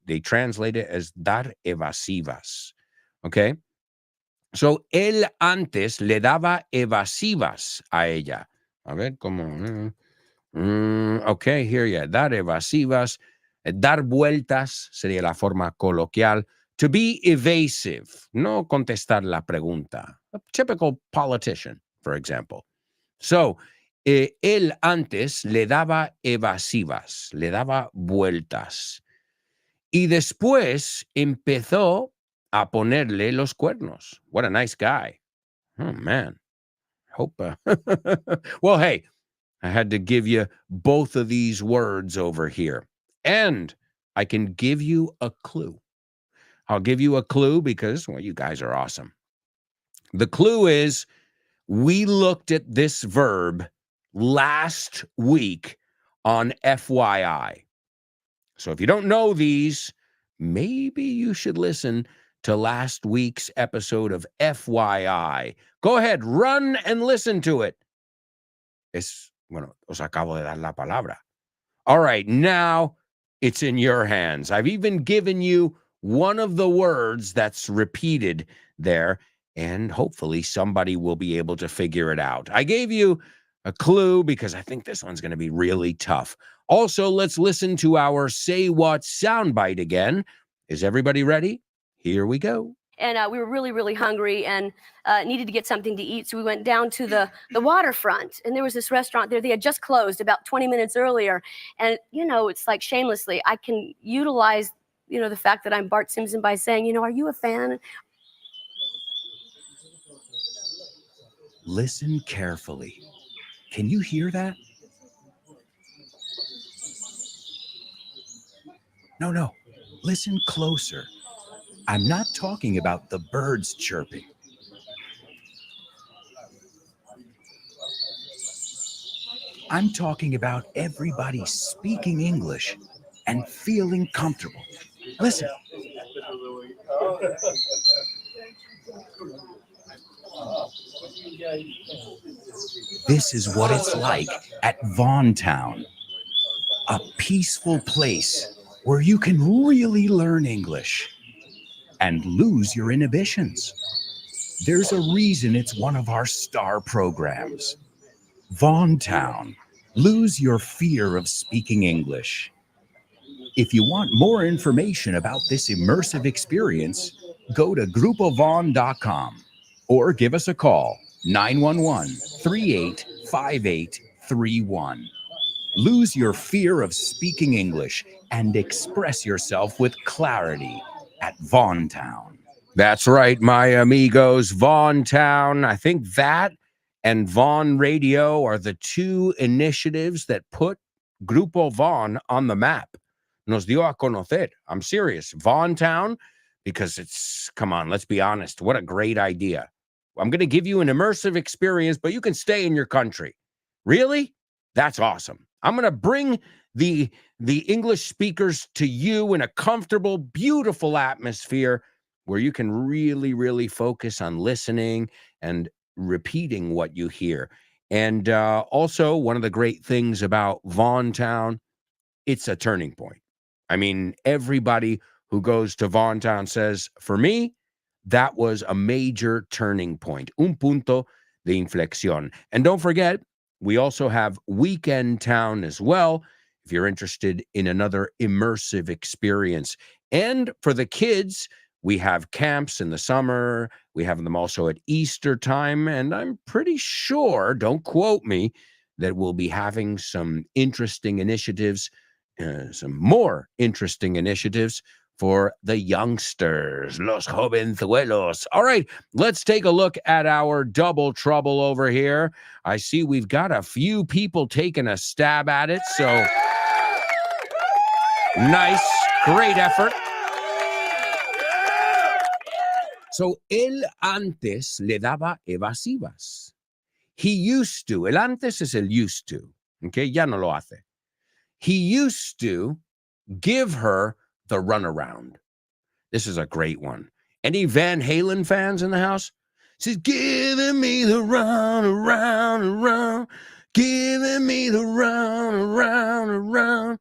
They translate it as dar evasivas. Okay? So, él antes le daba evasivas a ella. A ver, ¿cómo? Okay, here ya. Dar evasivas. Dar vueltas sería la forma coloquial. To be evasive. No contestar la pregunta. A typical politician, for example. So, él antes le daba evasivas. Le daba vueltas. Y después empezó a ponerle los cuernos. What a nice guy. Oh, man. Hope. Well, hey, I had to give you both of these words over here. And I can give you a clue. I'll give you a clue because, well, you guys are awesome. The clue is we looked at this verb last week on FYI. So if you don't know these, maybe you should listen to last week's episode of FYI. Go ahead, run and listen to it. Os acabo de dar la palabra. All right, now it's in your hands. I've even given you one of the words that's repeated there, and hopefully somebody will be able to figure it out. I gave you a clue because I think this one's going to be really tough. Also, let's listen to our Say What soundbite again. Is everybody ready? Here we go. And we were really, really hungry and needed to get something to eat. So we went down to the waterfront, and there was this restaurant there. They had just closed about 20 minutes earlier. And, you know, it's like shamelessly, I can utilize, you know, the fact that I'm Bart Simpson by saying, you know, are you a fan? Listen carefully. Can you hear that? No. Listen closer. I'm not talking about the birds chirping. I'm talking about everybody speaking English and feeling comfortable. Listen. This is what it's like at Vaughn Town, a peaceful place where you can really learn English and lose your inhibitions. There's a reason it's one of our star programs. Vaughn Town, lose your fear of speaking English. If you want more information about this immersive experience, go to grupovaughn.com or give us a call, 911-385831. Lose your fear of speaking English and express yourself with clarity at Vaughn Town. That's right, my amigos. Vaughn Town. I think that and Vaughn Radio are the two initiatives that put Grupo Vaughn on the map. Nos dio a conocer. I'm serious. Vaughn Town, because come on, let's be honest. What a great idea. I'm going to give you an immersive experience, but you can stay in your country. Really? That's awesome. I'm going to bring the English speakers to you in a comfortable, beautiful atmosphere where you can really, really focus on listening and repeating what you hear. And also, one of the great things about Vaughn Town, it's a turning point. I mean, everybody who goes to Vaughn Town says, for me, that was a major turning point. Un punto de inflexión. And don't forget, we also have Weekend Town as well, if you're interested in another immersive experience. And for the kids, we have camps in the summer. We have them also at Easter time. And I'm pretty sure, don't quote me, that we'll be having some interesting initiatives, some more interesting initiatives for the youngsters, los jovenzuelos. All right, let's take a look at our double trouble over here. I see we've got a few people taking a stab at it, so nice, great effort. So, él antes le daba evasivas. He used to, el antes es el used to, okay, ya no lo hace. He used to give her the runaround. This is a great one. Any Van Halen fans in the house? She's giving me the run around, around, giving me the run around, around.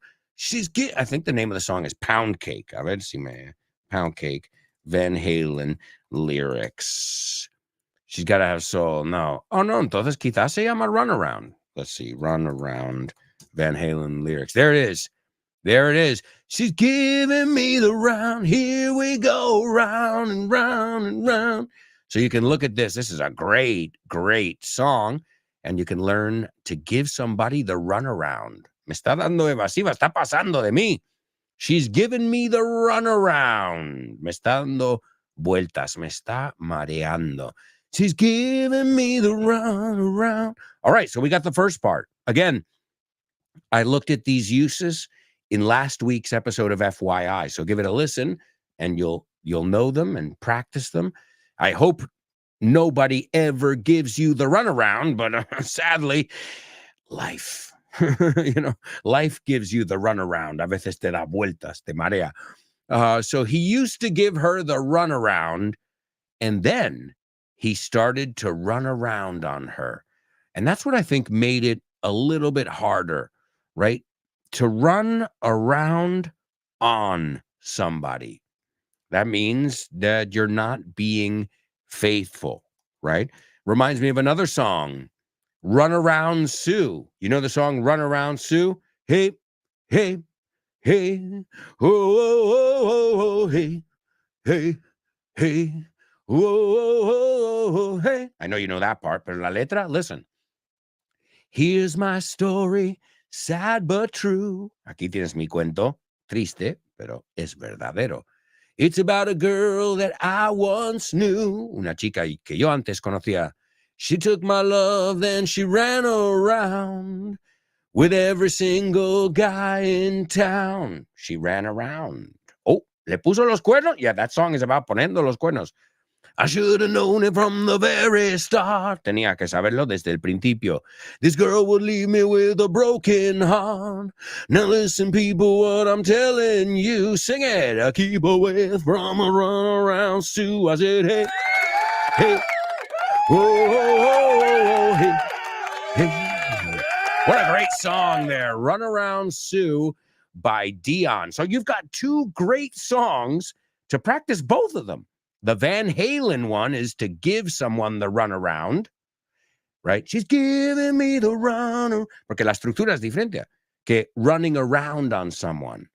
I think the name of the song is Pound Cake. A ver si me, Pound Cake, Van Halen lyrics. She's got to have soul. No. Oh, no. Entonces quizás se llama Run Around. Let's see. Run Around, Van Halen lyrics. There it is. There it is. She's giving me the round. Here we go, round and round and round. So you can look at this. This is a great, great song. And you can learn to give somebody the runaround. Me está dando evasiva. Está pasando de mí. She's giving me the runaround. Me está dando vueltas. Me está mareando. She's giving me the runaround. All right. So we got the first part. Again, I looked at these uses in last week's episode of FYI. So give it a listen and you'll know them and practice them. I hope nobody ever gives you the runaround, but sadly, life, life gives you the runaround. A veces te da vueltas, te marea. So he used to give her the runaround, and then he started to run around on her. And that's what I think made it a little bit harder, right? To run around on somebody. That means that you're not being faithful, right? Reminds me of another song, Run Around Sue. You know the song Run Around Sue? Hey, hey, hey, oh, oh, oh, oh, hey, hey, hey, oh, oh, oh, oh, hey. I know you know that part, but la letra, listen. Here's my story. Sad but true. Aquí tienes mi cuento. Triste, pero es verdadero. It's about a girl that I once knew. Una chica que yo antes conocía. She took my love, then she ran around with every single guy in town. She ran around. Oh, le puso los cuernos? Yeah, that song is about poniendo los cuernos. I should have known it from the very start. Tenía que saberlo desde el principio. This girl would leave me with a broken heart. Now listen, people, what I'm telling you. Sing it. I keep away from a run around Sue. I said, hey, hey, oh, oh, oh, oh, hey, hey. What a great song there. Run Around Sue by Dion. So you've got two great songs to practice both of them. The Van Halen one is to give someone the runaround, right? She's giving me the run. Porque la estructura es diferente que running around on someone.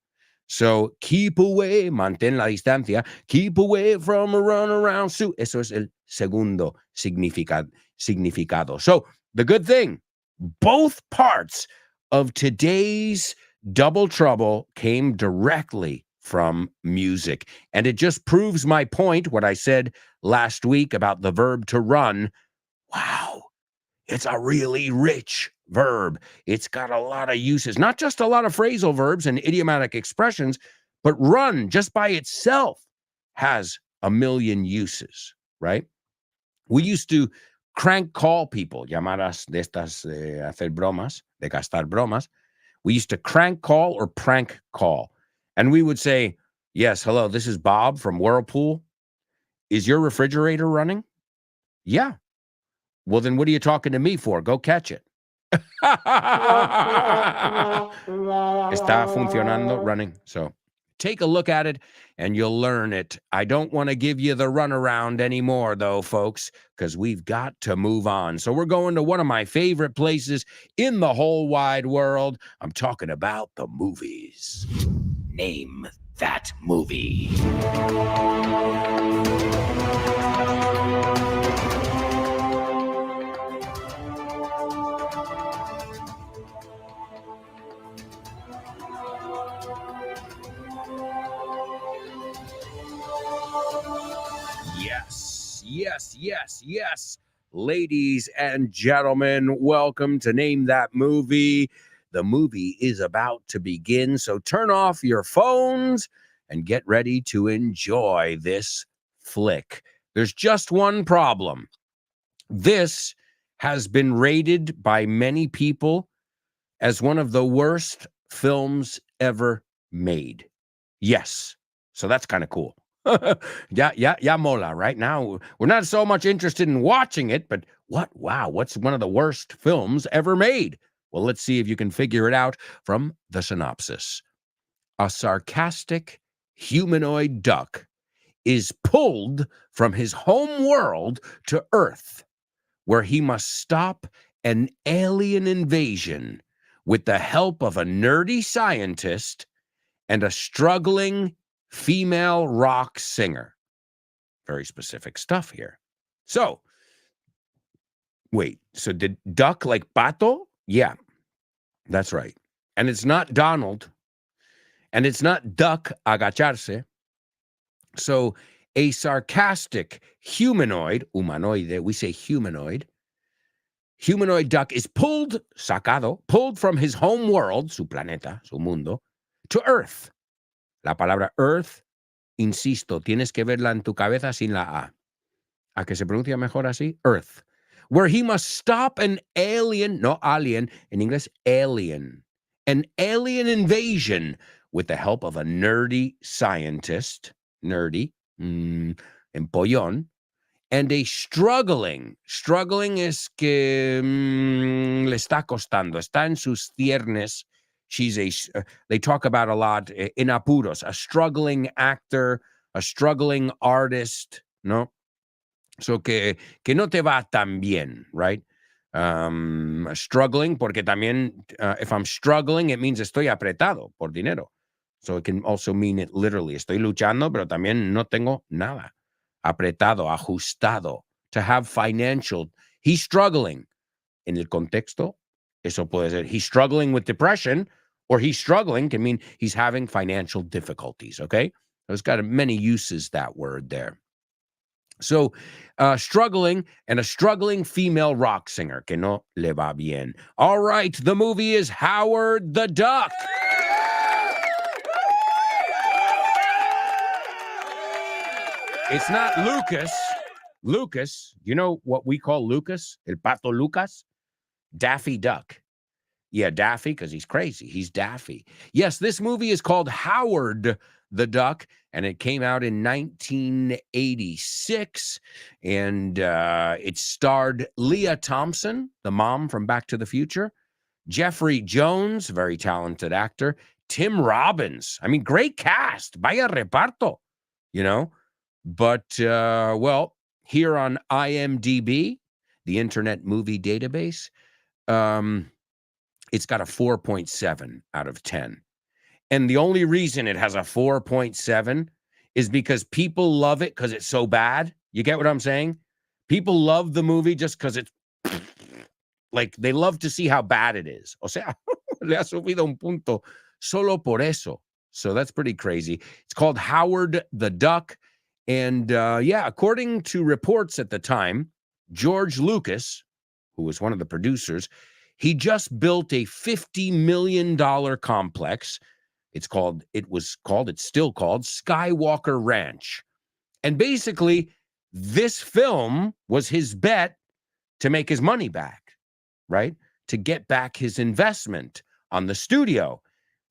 So keep away, mantén la distancia. Keep away from a run around Sue. Eso es el segundo significado. So the good thing, both parts of today's Double Trouble came directly from music. And it just proves my point, what I said last week about the verb to run. Wow, it's a really rich verb. It's got a lot of uses, not just a lot of phrasal verbs and idiomatic expressions, but run just by itself has a million uses, right? We used to crank call people, llamadas de estas de hacer bromas, de gastar bromas. We used to crank call or prank call. And we would say, yes, hello, this is Bob from Whirlpool. Is your refrigerator running? Yeah. Well, then what are you talking to me for? Go catch it. Está funcionando, running. So take a look at it and you'll learn it. I don't want to give you the runaround anymore, though, folks, because we've got to move on. So we're going to one of my favorite places in the whole wide world. I'm talking about the movies. Name that movie. Yes. Ladies and gentlemen, welcome to Name That Movie. The movie is about to begin, so turn off your phones and get ready to enjoy this flick. There's just one problem. This has been rated by many people as one of the worst films ever made. Yes, so that's kind of cool. Yeah, mola. Right now, we're not so much interested in watching it, but what's one of the worst films ever made? Well, let's see if you can figure it out from the synopsis. A sarcastic humanoid duck is pulled from his home world to Earth, where he must stop an alien invasion with the help of a nerdy scientist and a struggling female rock singer. Very specific stuff here. So, wait, so did duck like pato? Yeah, that's right. And it's not Donald. And it's not duck agacharse. So, a sarcastic humanoid, we say humanoid duck is pulled from his home world, su planeta, su mundo, to Earth. La palabra Earth, insisto, tienes que verla en tu cabeza sin la A. ¿A que se pronuncia mejor así? Earth. Where he must stop an alien, no alien, in English, alien. An alien invasion with the help of a nerdy scientist, empollón, and a struggling es que le está costando, está en sus ciernes. They talk about a lot in apuros, a struggling actor, a struggling artist, ¿no? So que no te va tan bien, right? Struggling, porque también, if I'm struggling, it means estoy apretado por dinero. So it can also mean it literally. Estoy luchando, pero también no tengo nada. Apretado, ajustado, to have financial. He's struggling. En el contexto, eso puede ser, he's struggling with depression, or he's struggling can mean he's having financial difficulties, okay? It's got many uses, that word there. So, struggling and a struggling female rock singer, que no le va bien. All right, the movie is Howard the Duck. It's not Lucas. Lucas, you know what we call Lucas? El Pato Lucas? Daffy Duck. Yeah, Daffy, because he's crazy. He's Daffy. Yes, this movie is called Howard the Duck, and it came out in 1986, and it starred Leah Thompson, the mom from Back to the Future, Jeffrey Jones, very talented actor, Tim Robbins. I mean, great cast. Vaya reparto, you know. But, well, here on IMDb, the Internet Movie Database, it's got a 4.7 out of 10. And the only reason it has a 4.7 is because people love it because it's so bad. You get what I'm saying? People love the movie just because it's like they love to see how bad it is. O sea, le ha subido un punto solo por eso. So that's pretty crazy. It's called Howard the Duck. And yeah, according to reports at the time, George Lucas, who was one of the producers, He just built a $50 million complex. It's still called Skywalker Ranch. And basically, this film was his bet to make his money back, right? To get back his investment on the studio.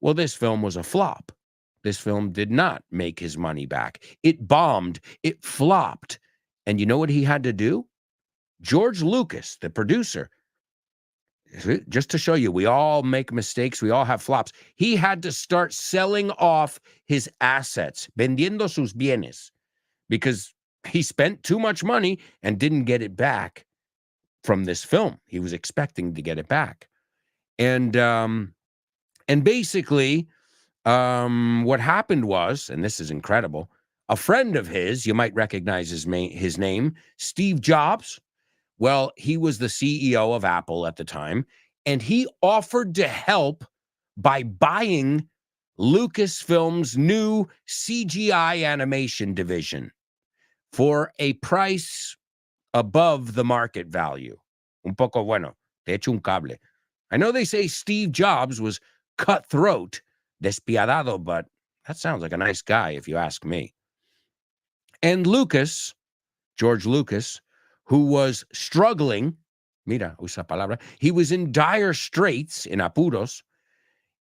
Well, this film was a flop. This film did not make his money back. It bombed. It flopped. And you know what he had to do? George Lucas, the producer, just to show you, we all make mistakes. We all have flops. He had to start selling off his assets, vendiendo sus bienes, because he spent too much money and didn't get it back from this film. He was expecting to get it back. And basically, what happened was, and this is incredible, a friend of his, you might recognize his name, Steve Jobs. Well, he was the CEO of Apple at the time, and he offered to help by buying Lucasfilm's new CGI animation division for a price above the market value. Un poco bueno, te echo un cable. I know they say Steve Jobs was cutthroat, despiadado, but that sounds like a nice guy if you ask me. And Lucas, George Lucas, who was struggling, mira, usa palabra, he was in dire straits, in apuros,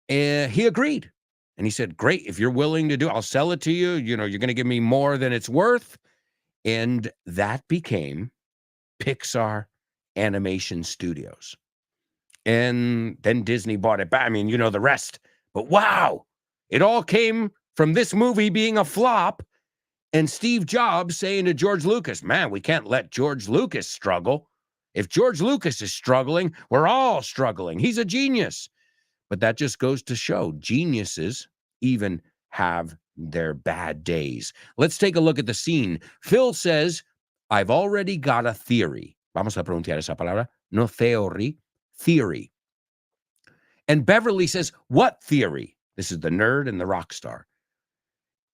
and he agreed. And he said, great, if you're willing to do it, I'll sell it to you. You know, you're going to give me more than it's worth. And that became Pixar Animation Studios. And then Disney bought it back. I mean, you know the rest. But wow, it all came from this movie being a flop and Steve Jobs saying to George Lucas, man, we can't let George Lucas struggle. If George Lucas is struggling, we're all struggling. He's a genius. But that just goes to show geniuses even have their bad days. Let's take a look at the scene. Phil says, I've already got a theory. Vamos a pronunciar esa palabra. No theory, theory. And Beverly says, what theory? This is the nerd and the rock star.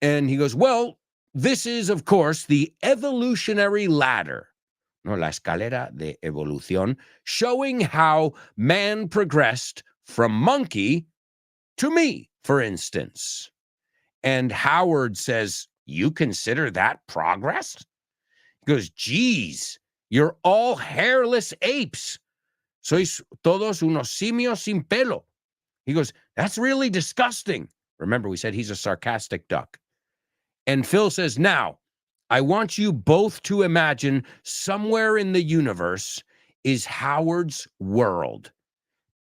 And he goes, well, this is, of course, the evolutionary ladder, no, la escalera de evolución, showing how man progressed from monkey to me, for instance. And Howard says, you consider that progress? He goes, geez, you're all hairless apes. Sois todos unos simios sin pelo. He goes, that's really disgusting. Remember, we said he's a sarcastic duck. And Phil says, now, I want you both to imagine somewhere in the universe is Howard's world.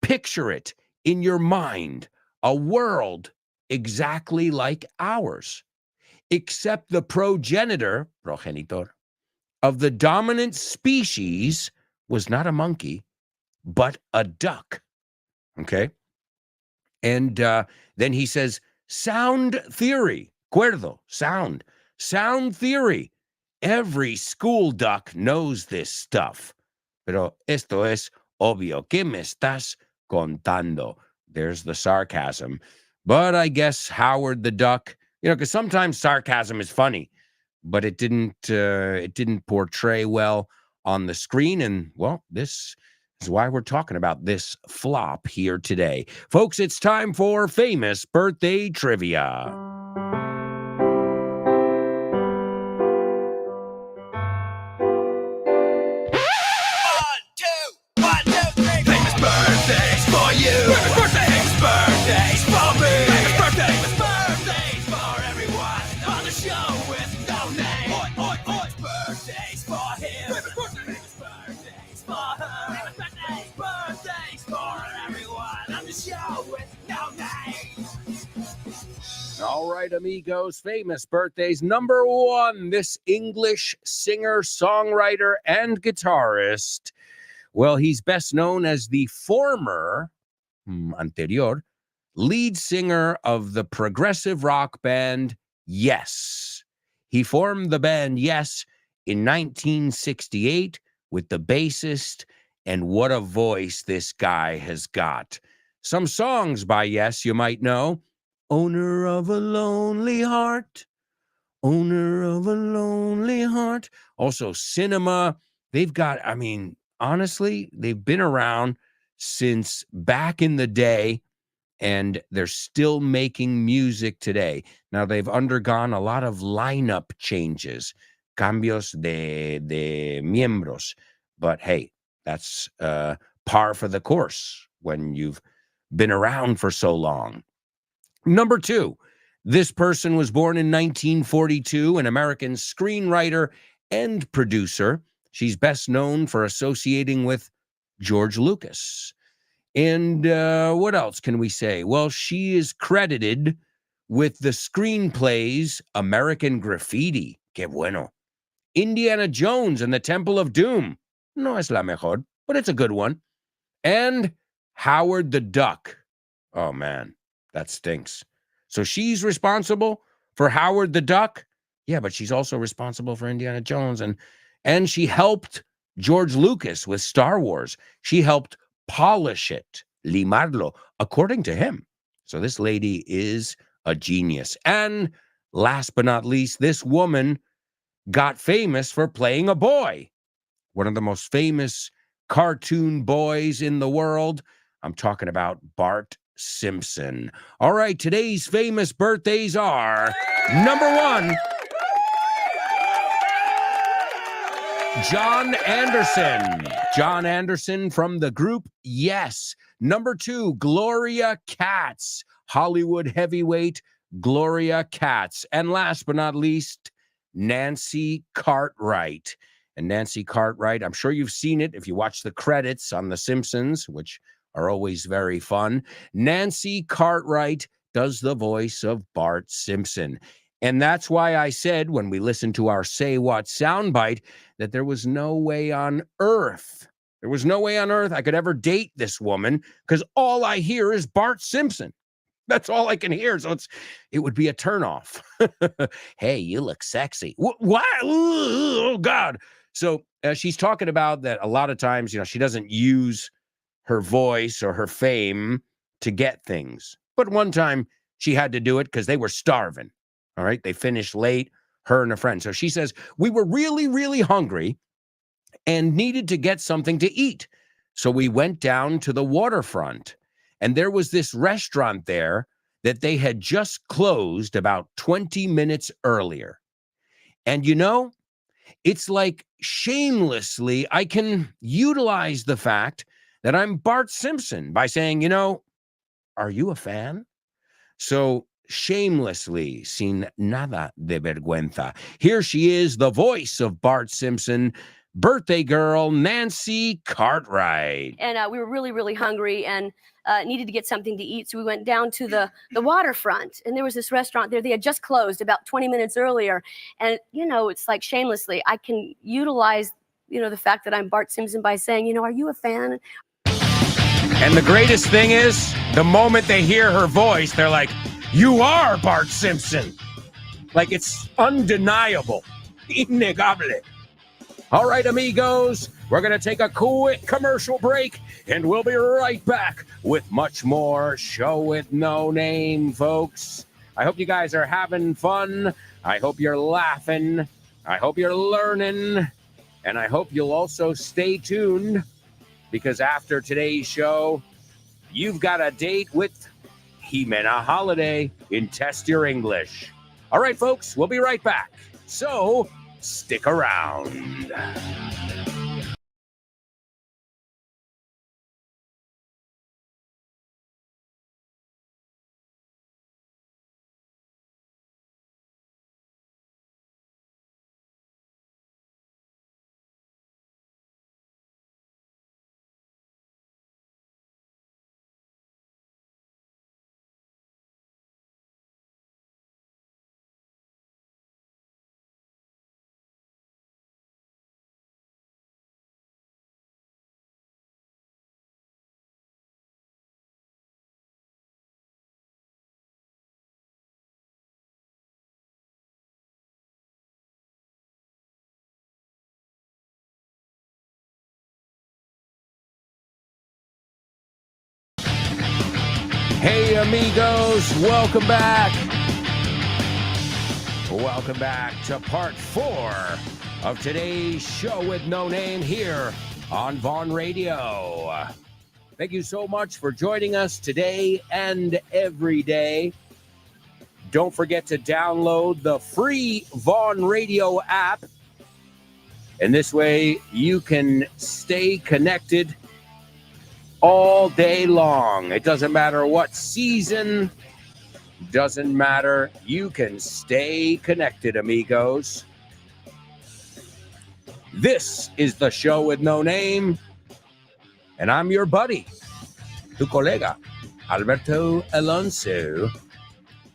Picture it in your mind, a world exactly like ours, except the progenitor of the dominant species was not a monkey, but a duck. Okay? And then he says, sound theory. Cuerdo, sound theory. Every school duck knows this stuff. Pero esto es obvio. ¿Qué me estás contando? There's the sarcasm. But I guess Howard the Duck, you know, because sometimes sarcasm is funny, but it didn't portray well on the screen. And well, this is why we're talking about this flop here today. Folks, it's time for famous birthday trivia. Birthdays for you. Famous birthdays for me. Famous birthdays for everyone on the show with no name. Oi, oi, oi. Birthdays for him. Famous birthdays for her. Famous birthdays for everyone on the show with no name. All right, amigos, famous birthdays. Number one, this English singer, songwriter, and guitarist. Well, he's best known as the former, anterior, lead singer of the progressive rock band Yes. He formed the band Yes in 1968 with the bassist, and what a voice this guy has got. Some songs by Yes you might know. Owner of a Lonely Heart. Owner of a Lonely Heart. Also, Cinema. They've got, I mean, honestly, they've been around since back in the day, and they're still making music today. Now, they've undergone a lot of lineup changes, cambios de miembros. But hey, that's par for the course when you've been around for so long. Number 2, this person was born in 1942, an American screenwriter and producer. She's best known for associating with George Lucas. And what else can we say? Well, she is credited with the screenplays American Graffiti, que bueno, Indiana Jones and the Temple of Doom, no es la mejor, but it's a good one, and Howard the Duck. Oh, man, that stinks. So she's responsible for Howard the Duck? Yeah, but she's also responsible for Indiana Jones, and she helped George Lucas with Star Wars. She helped polish it, limarlo, according to him. So this lady is a genius. And last but not least, this woman got famous for playing a boy, one of the most famous cartoon boys in the world. I'm talking about Bart Simpson. All right, today's famous birthdays are number 1, John Anderson. John Anderson from the group Yes. Number 2, Gloria Katz, Hollywood heavyweight Gloria Katz. And last but not least, Nancy Cartwright. And Nancy Cartwright, I'm sure you've seen it if you watch the credits on The Simpsons, which are always very fun. Nancy Cartwright does the voice of Bart Simpson. And that's why I said when we listened to our Say What soundbite that there was no way on earth I could ever date this woman, because all I hear is Bart Simpson. That's all I can hear. So it would be a turnoff. Hey, you look sexy. What? Oh, God. So she's talking about that a lot of times, she doesn't use her voice or her fame to get things. But one time she had to do it because they were starving. All right. They finished late, her and a friend. So she says, we were really, really hungry and needed to get something to eat. So we went down to the waterfront, and there was this restaurant there that they had just closed about 20 minutes earlier. And it's like shamelessly, I can utilize the fact that I'm Bart Simpson by saying, are you a fan? So shamelessly, sin nada de vergüenza. Here she is, the voice of Bart Simpson, birthday girl, Nancy Cartwright. And we were really, really hungry and needed to get something to eat. So we went down to the waterfront, and there was this restaurant there. They had just closed about 20 minutes earlier. And, it's like shamelessly, I can utilize, the fact that I'm Bart Simpson by saying, are you a fan? And the greatest thing is, the moment they hear her voice, they're like, you are Bart Simpson. Like, it's undeniable. Innegable. All right, amigos, we're going to take a quick commercial break, and we'll be right back with much more Show with No Name, folks. I hope you guys are having fun. I hope you're laughing. I hope you're learning. And I hope you'll also stay tuned, because after today's show, you've got a date with Jimena Holiday in Test Your English. All right, folks, we'll be right back. So stick around. Hey, amigos, welcome back. Welcome back to part 4 of today's Show with No Name here on Vaughn Radio. Thank you so much for joining us today and every day. Don't forget to download the free Vaughn Radio app. And this way you can stay connected all day long. It doesn't matter what season, doesn't matter. You can stay connected, amigos. This is the show with no name. And I'm your buddy, tu colega, Alberto Alonso.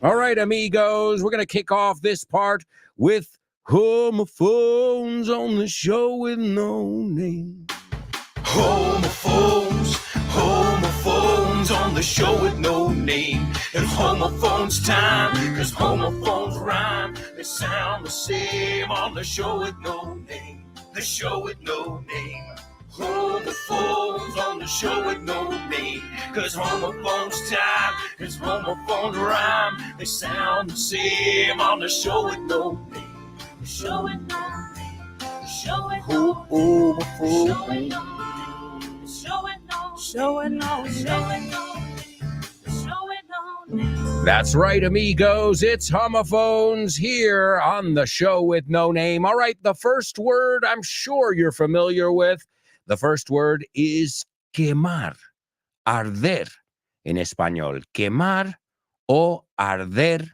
All right, amigos, we're going to kick off this part with homophones on the show with no name. Homophones, homophones on the show with no name. It's homophones time, cause homophones rhyme. They sound the same on the show with no name. The show with no name. Homophones on the show with no name. Cause homophones time, cause homophones rhyme. They sound the same on the show with no name. The show with no name. The show with no name. The show with no name. That's right, amigos. It's homophones here on the show with no name. All right, the first word I'm sure you're familiar with. The first word is quemar, arder in español. Quemar o arder.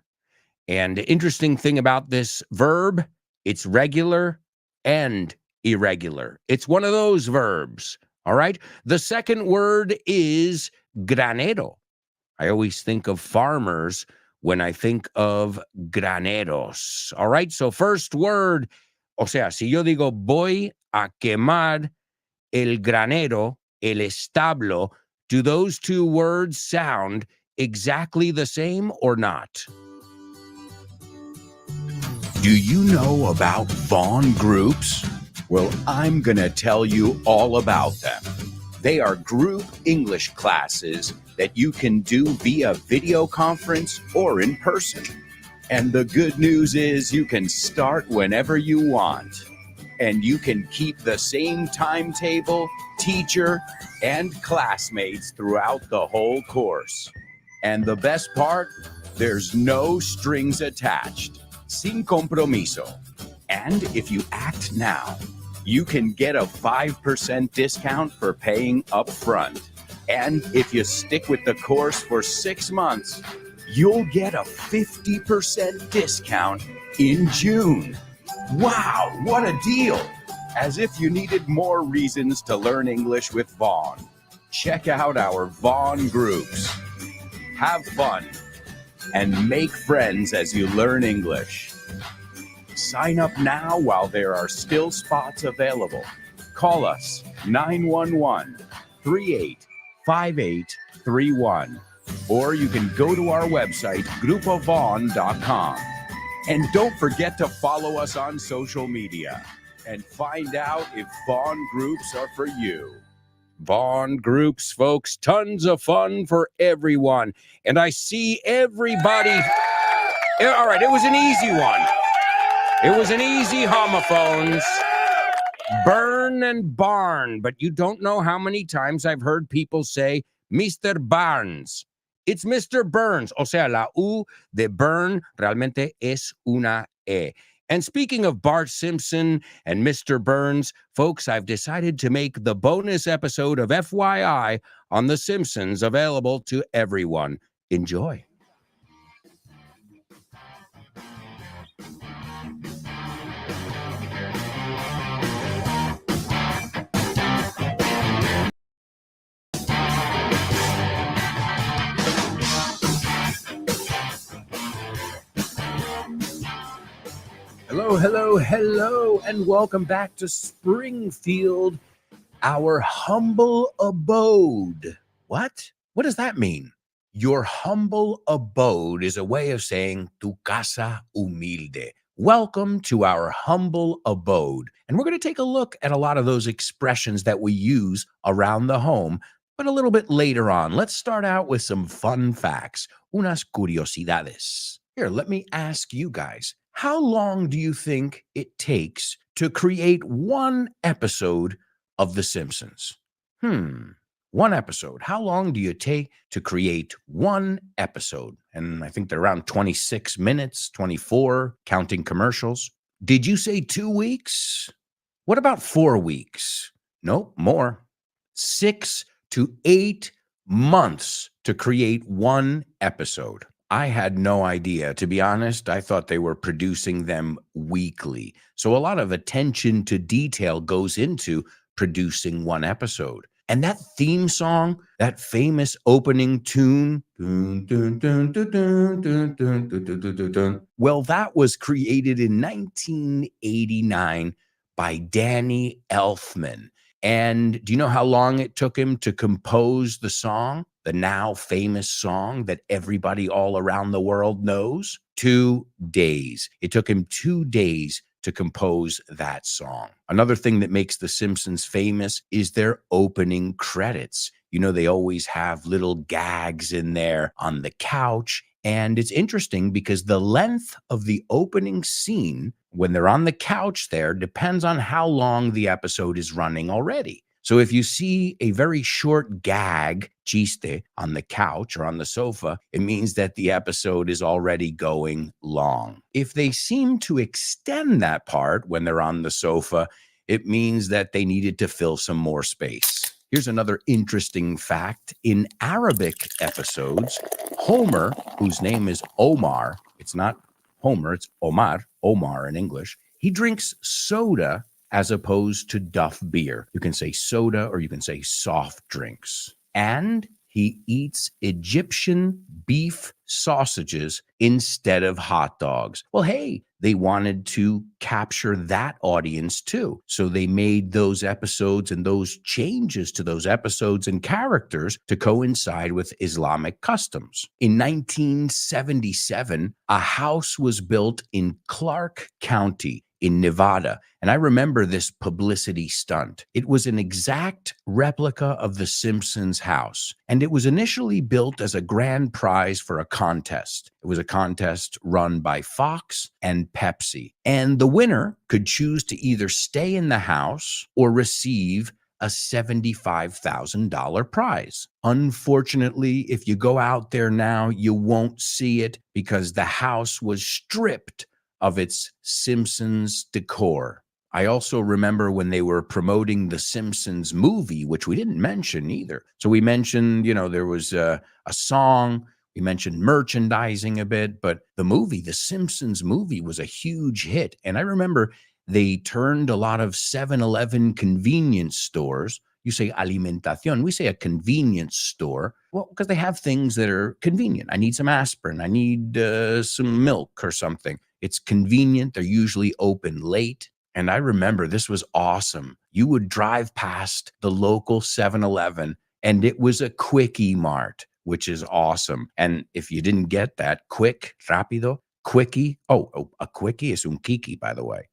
And the interesting thing about this verb, it's regular and irregular. It's one of those verbs. All right. The second word is granero. I always think of farmers when I think of graneros. All right. So first word, o sea, si yo digo voy a quemar el granero, el establo, do those two words sound exactly the same or not? Do you know about Vaughn groups? Well, I'm going to tell you all about them. They are group English classes that you can do via video conference or in person. And the good news is you can start whenever you want. And you can keep the same timetable, teacher, and classmates throughout the whole course. And the best part, there's no strings attached. Sin compromiso. And if you act now, you can get a 5% discount for paying up front. And if you stick with the course for 6 months, you'll get a 50% discount in June. Wow, what a deal! As if you needed more reasons to learn English with Vaughn. Check out our Vaughn groups. Have fun and make friends as you learn English. Sign up now while there are still spots available. Call us 911-385831, or you can go to our website, grupovaughn.com. And don't forget to follow us on social media and find out if Vaughn groups are for you. Vaughn groups, folks, tons of fun for everyone. And I see everybody. All right, it was an easy one. It was an easy homophones. Burn and barn, but you don't know how many times I've heard people say Mr. Barnes. It's Mr. Burns. O sea, la U de burn realmente es una E. And speaking of Bart Simpson and Mr. Burns, folks, I've decided to make the bonus episode of FYI on The Simpsons available to everyone. Enjoy. Hello, hello, hello, and welcome back to Springfield, our humble abode. What? What does that mean? Your humble abode is a way of saying tu casa humilde. Welcome to our humble abode. And we're going to take a look at a lot of those expressions that we use around the home, but a little bit later on. Let's start out with some fun facts, unas curiosidades. Here, let me ask you guys. How long do you think it takes to create one episode of The Simpsons? One episode. How long do you take to create one episode? And I think they're around 26 minutes, 24, counting commercials. Did you say 2 weeks? What about 4 weeks? Nope, more. 6 to 8 months to create one episode. I had no idea. To be honest, I thought they were producing them weekly. So a lot of attention to detail goes into producing one episode. And that theme song, that famous opening tune, well, that was created in 1989 by Danny Elfman. And do you know how long it took him to compose the song, the now famous song that everybody all around the world knows? 2 days. It took him 2 days to compose that song. Another thing that makes The Simpsons famous is their opening credits. You know, they always have little gags in there on the couch. And it's interesting because the length of the opening scene when they're on the couch there depends on how long the episode is running already. So if you see a very short gag, chiste, on the couch or on the sofa, it means that the episode is already going long. If they seem to extend that part when they're on the sofa, it means that they needed to fill some more space. Here's another interesting fact. In Arabic episodes, Homer, whose name is Omar, it's not Homer, it's Omar in English, he drinks soda as opposed to Duff beer. You can say soda or you can say soft drinks. And he eats Egyptian beef sausages instead of hot dogs. Well, hey, they wanted to capture that audience too. So they made those episodes and those changes to those episodes and characters to coincide with Islamic customs. In 1977, a house was built in Clark County in Nevada. And I remember this publicity stunt. It was an exact replica of the Simpsons house. And it was initially built as a grand prize for a contest. It was a contest run by Fox and Pepsi. And the winner could choose to either stay in the house or receive a $75,000 prize. Unfortunately, if you go out there now, you won't see it because the house was stripped of its Simpsons decor. I also remember when they were promoting the Simpsons movie, which we didn't mention either. So we mentioned, there was a song, we mentioned merchandising a bit, but the movie, the Simpsons movie, was a huge hit. And I remember they turned a lot of 7-Eleven convenience stores. You say alimentación, we say a convenience store. Well, because they have things that are convenient. I need some aspirin. I need some milk or something. It's convenient. They're usually open late. And I remember this was awesome. You would drive past the local 7-Eleven and it was a Quickie Mart, which is awesome. And if you didn't get that, quick, rápido, Quickie. Oh, a Quickie is un kiki, by the way.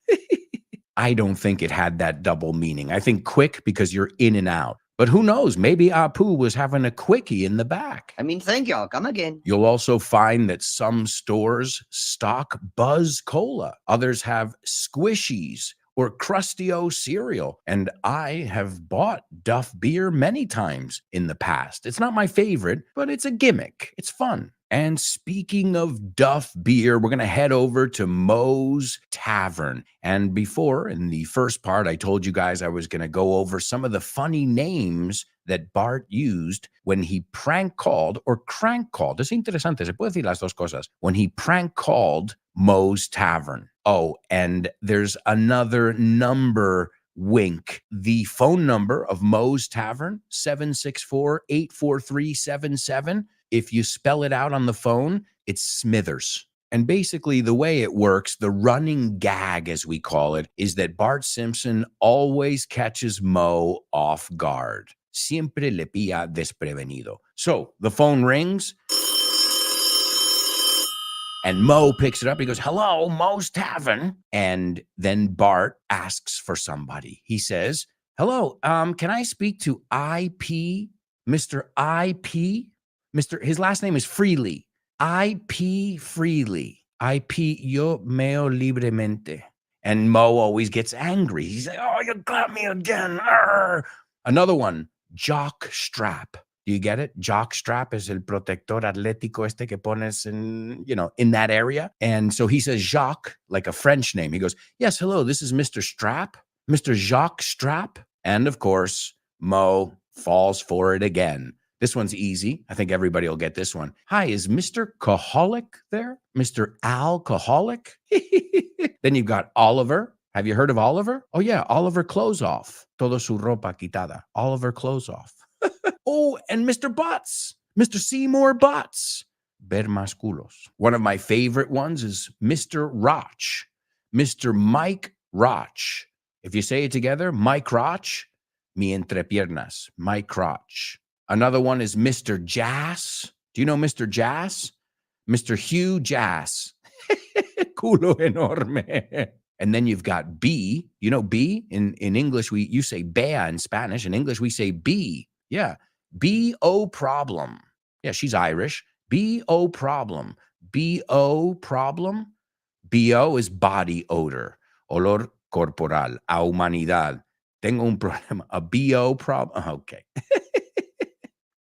I don't think it had that double meaning. I think quick because you're in and out. But who knows? Maybe Apu was having a quickie in the back. I mean, thank y'all. Come again. You'll also find that some stores stock Buzz Cola. Others have Squishies or Crustio cereal. And I have bought Duff beer many times in the past. It's not my favorite, but it's a gimmick. It's fun. And speaking of Duff beer, we're going to head over to Moe's Tavern. And before, in the first part, I told you guys I was going to go over some of the funny names that Bart used when he prank called or crank called. Es interesante, se puede decir las dos cosas. When he prank called Moe's Tavern. Oh, and there's another number wink. The phone number of Moe's Tavern, 764-843-77. If you spell it out on the phone, it's Smithers. And basically the way it works, the running gag, as we call it, is that Bart Simpson always catches Moe off guard. Siempre le pilla desprevenido. So the phone rings and Moe picks it up. He goes, "Hello, Moe's Tavern." And then Bart asks for somebody. He says, "Hello, can I speak to IP, Mr. IP? His last name is Freely. IP Freely. IP yo meo libremente." And Moe always gets angry. He's like, "Oh, you got me again." Arr. Another one, jock strap. Do you get it? Jock strap is el protector atlético este que pones in that area. And so he says Jacques, like a French name. He goes, yes, hello, this is Mr. Strap, Mr. Jacques Strap. And of course, Mo falls for it again. This one's easy. I think everybody will get this one. Hi, is Mr. Alcoholic there? Mr. Alcoholic? Then you've got Oliver. Have you heard of Oliver? Oh, yeah, Oliver Clothes Off. Todo su ropa quitada. Oliver Clothes Off. Oh, and Mr. Butts. Mr. Seymour Butts. Ver más culos. One of my favorite ones is Mr. Roch. Mr. Mike Roch. If you say it together, Mike Roch, mi entrepiernas. Mike Roch. Another one is Mr. Jass. Do you know Mr. Jass? Mr. Hugh Jass. Culo enorme. And then you've got B. You know B? In English, you say bea in Spanish. In English, we say B. Yeah. B-O problem. Yeah, she's Irish. B-O problem. B-O problem. B-O is body odor. Olor corporal. A humanidad. Tengo un problema. A B-O problem. Okay.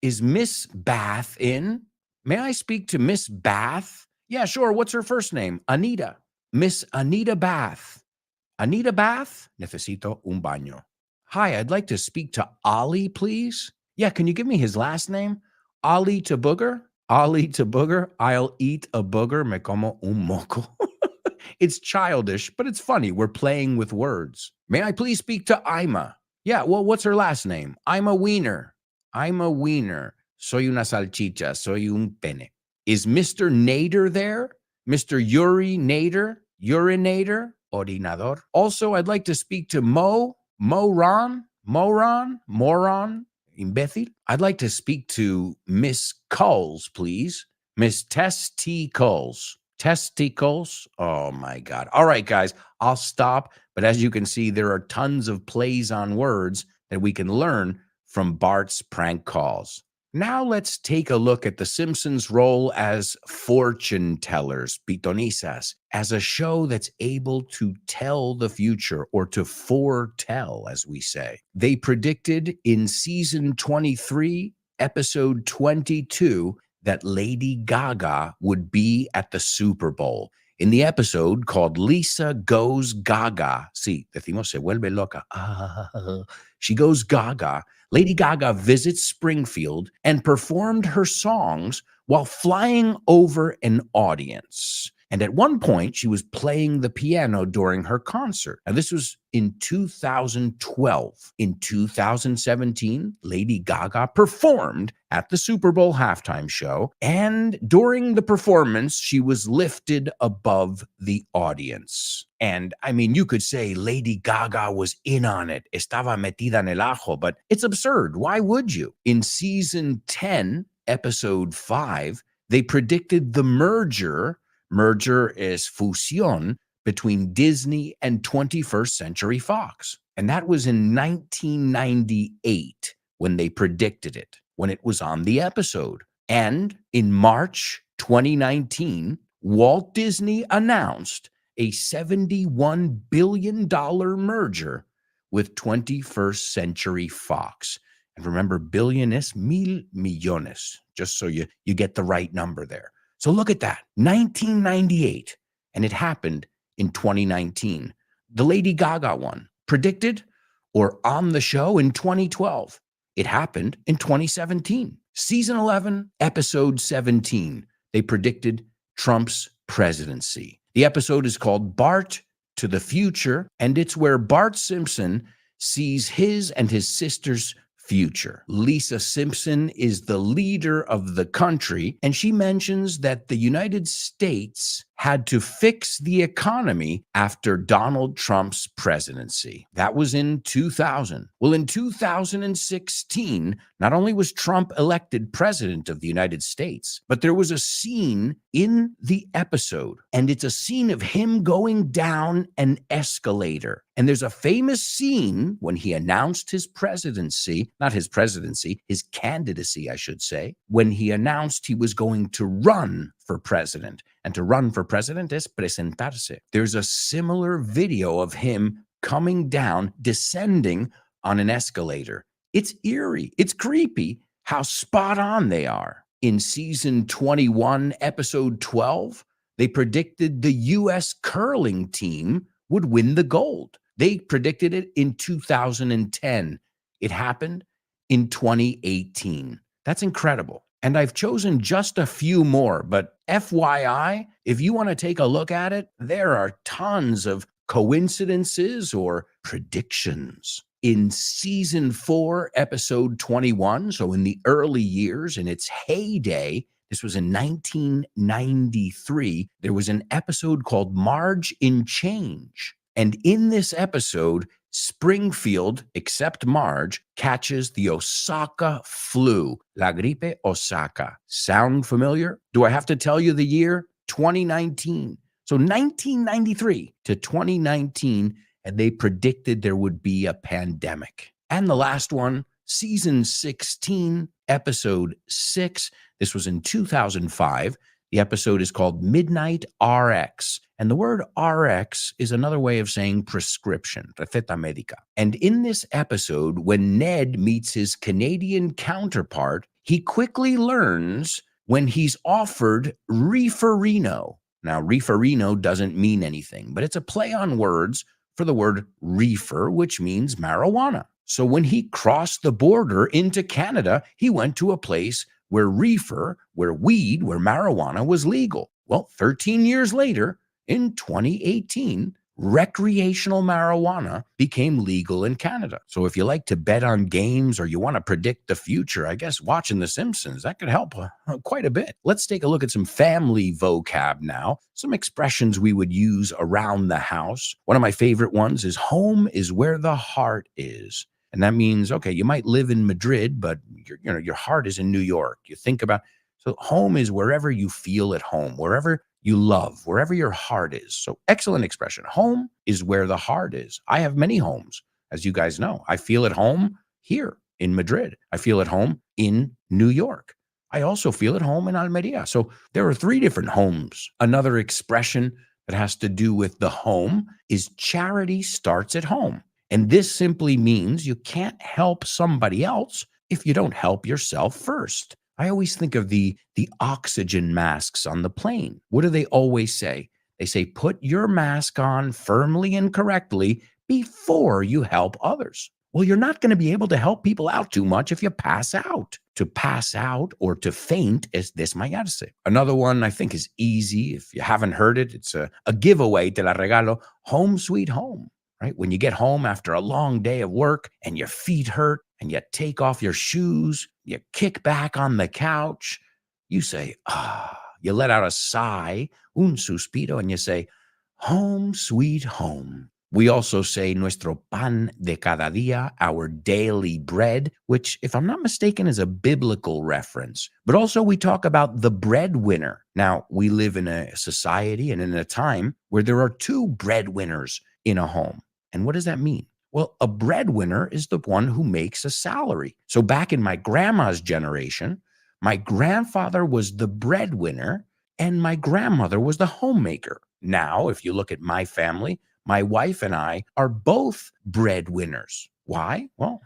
Is Miss Bath in? May I speak to Miss Bath? Yeah, sure. What's her first name? Anita. Miss Anita Bath. Anita Bath? Necesito un baño. Hi, I'd like to speak to Ollie, please. Yeah, can you give me his last name? Ollie to Booger? Ollie to Booger? I'll eat a booger. Me como un moco. It's childish, but it's funny. We're playing with words. May I please speak to Ima? Yeah, well, what's her last name? Ima Wiener. Ima Wiener. Soy una salchicha. Soy un pene. Is Mr. Nader there? Mr. Yuri Nader? Urinator? Orinador? Also, I'd like to speak to Moron, imbécil. I'd like to speak to Miss Culls, please. Miss Testicles. Testicles? Oh, my God. All right, guys, I'll stop. But as you can see, there are tons of plays on words that we can learn from Bart's prank calls. Now let's take a look at The Simpsons' role as fortune tellers, pitonizas, as a show that's able to tell the future, or to foretell, as we say. They predicted in season 23, episode 22, that Lady Gaga would be at the Super Bowl. In the episode called Lisa Goes Gaga, sí, decimos se vuelve loca. She goes gaga. Lady Gaga visits Springfield and performed her songs while flying over an audience. And at one point, she was playing the piano during her concert. Now, this was in 2012. In 2017, Lady Gaga performed at the Super Bowl halftime show. And during the performance, she was lifted above the audience. And I mean, you could say Lady Gaga was in on it. Estaba metida en el ajo, but it's absurd. Why would you? In season 10, episode 5, they predicted the merger is fusión, between Disney and 21st Century Fox. And that was in 1998 when they predicted it, when it was on the episode. And in March 2019, Walt Disney announced a $71 billion merger with 21st Century Fox. And remember, billion es mil millones, just so you get the right number there. So look at that, 1998, and it happened in 2019. The Lady Gaga one, predicted or on the show in 2012. It happened in 2017. Season 11, episode 17, they predicted Trump's presidency. The episode is called Bart to the Future, and it's where Bart Simpson sees his and his sister's future. Lisa Simpson is the leader of the country, and she mentions that the United States had to fix the economy after Donald Trump's presidency. That was in 2000. Well, in 2016, not only was Trump elected president of the United States, but there was a scene in the episode, and it's a scene of him going down an escalator. And there's a famous scene when he announced his presidency, not his presidency, his candidacy, I should say, when he announced he was going to run for president. And to run for president is presentarse. There's a similar video of him coming down, descending on an escalator. It's eerie. It's creepy how spot on they are. In season 21, episode 12, they predicted the U.S. curling team would win the gold. They predicted it in 2010. It happened in 2018. That's incredible. And I've chosen just a few more, but FYI, if you want to take a look at it, there are tons of coincidences or predictions. In season 4, episode 21, so in the early years, in its heyday, this was in 1993, there was an episode called Marge in Change. And in this episode, Springfield, except Marge, catches the Osaka flu, la gripe Osaka. Sound familiar? Do I have to tell you the year? 2019. So 1993 to 2019, and they predicted there would be a pandemic. And the last one, season 16, episode 6. This was in 2005. The episode is called Midnight RX. And the word RX is another way of saying prescription, receta médica. And in this episode, when Ned meets his Canadian counterpart, he quickly learns when he's offered reeferino. Now, reeferino doesn't mean anything, but it's a play on words for the word reefer, which means marijuana. So when he crossed the border into Canada, he went to a place where reefer, where weed, where marijuana was legal. Well, 13 years later, in 2018, recreational marijuana became legal in Canada. So if you like to bet on games or you want to predict the future, I guess watching The Simpsons, that could help quite a bit. Let's take a look at some family vocab now, some expressions we would use around the house. One of my favorite ones is home is where the heart is. And that means, okay, you might live in Madrid, but your heart is in New York. You think about, so home is wherever you feel at home, wherever you love, wherever your heart is. So excellent expression. Home is where the heart is. I have many homes, as you guys know. I feel at home here in Madrid. I feel at home in New York. I also feel at home in Almeria. So there are 3 different homes. Another expression that has to do with the home is charity starts at home. And this simply means you can't help somebody else if you don't help yourself first. I always think of the oxygen masks on the plane. What do they always say? They say, put your mask on firmly and correctly before you help others. Well, you're not going to be able to help people out too much if you pass out. To pass out or to faint is desmayarse. Another one I think is easy. If you haven't heard it, it's a giveaway, te la regalo, home sweet home. Right? When you get home after a long day of work and your feet hurt and you take off your shoes, you kick back on the couch, you say, you let out a sigh, un suspiro, and you say, home, sweet home. We also say nuestro pan de cada día, our daily bread, which, if I'm not mistaken, is a biblical reference. But also we talk about the breadwinner. Now, we live in a society and in a time where there are 2 breadwinners in a home. And what does that mean? Well, a breadwinner is the one who makes a salary. So back in my grandma's generation, my grandfather was the breadwinner and my grandmother was the homemaker. Now, if you look at my family, my wife and I are both breadwinners. Why? Well,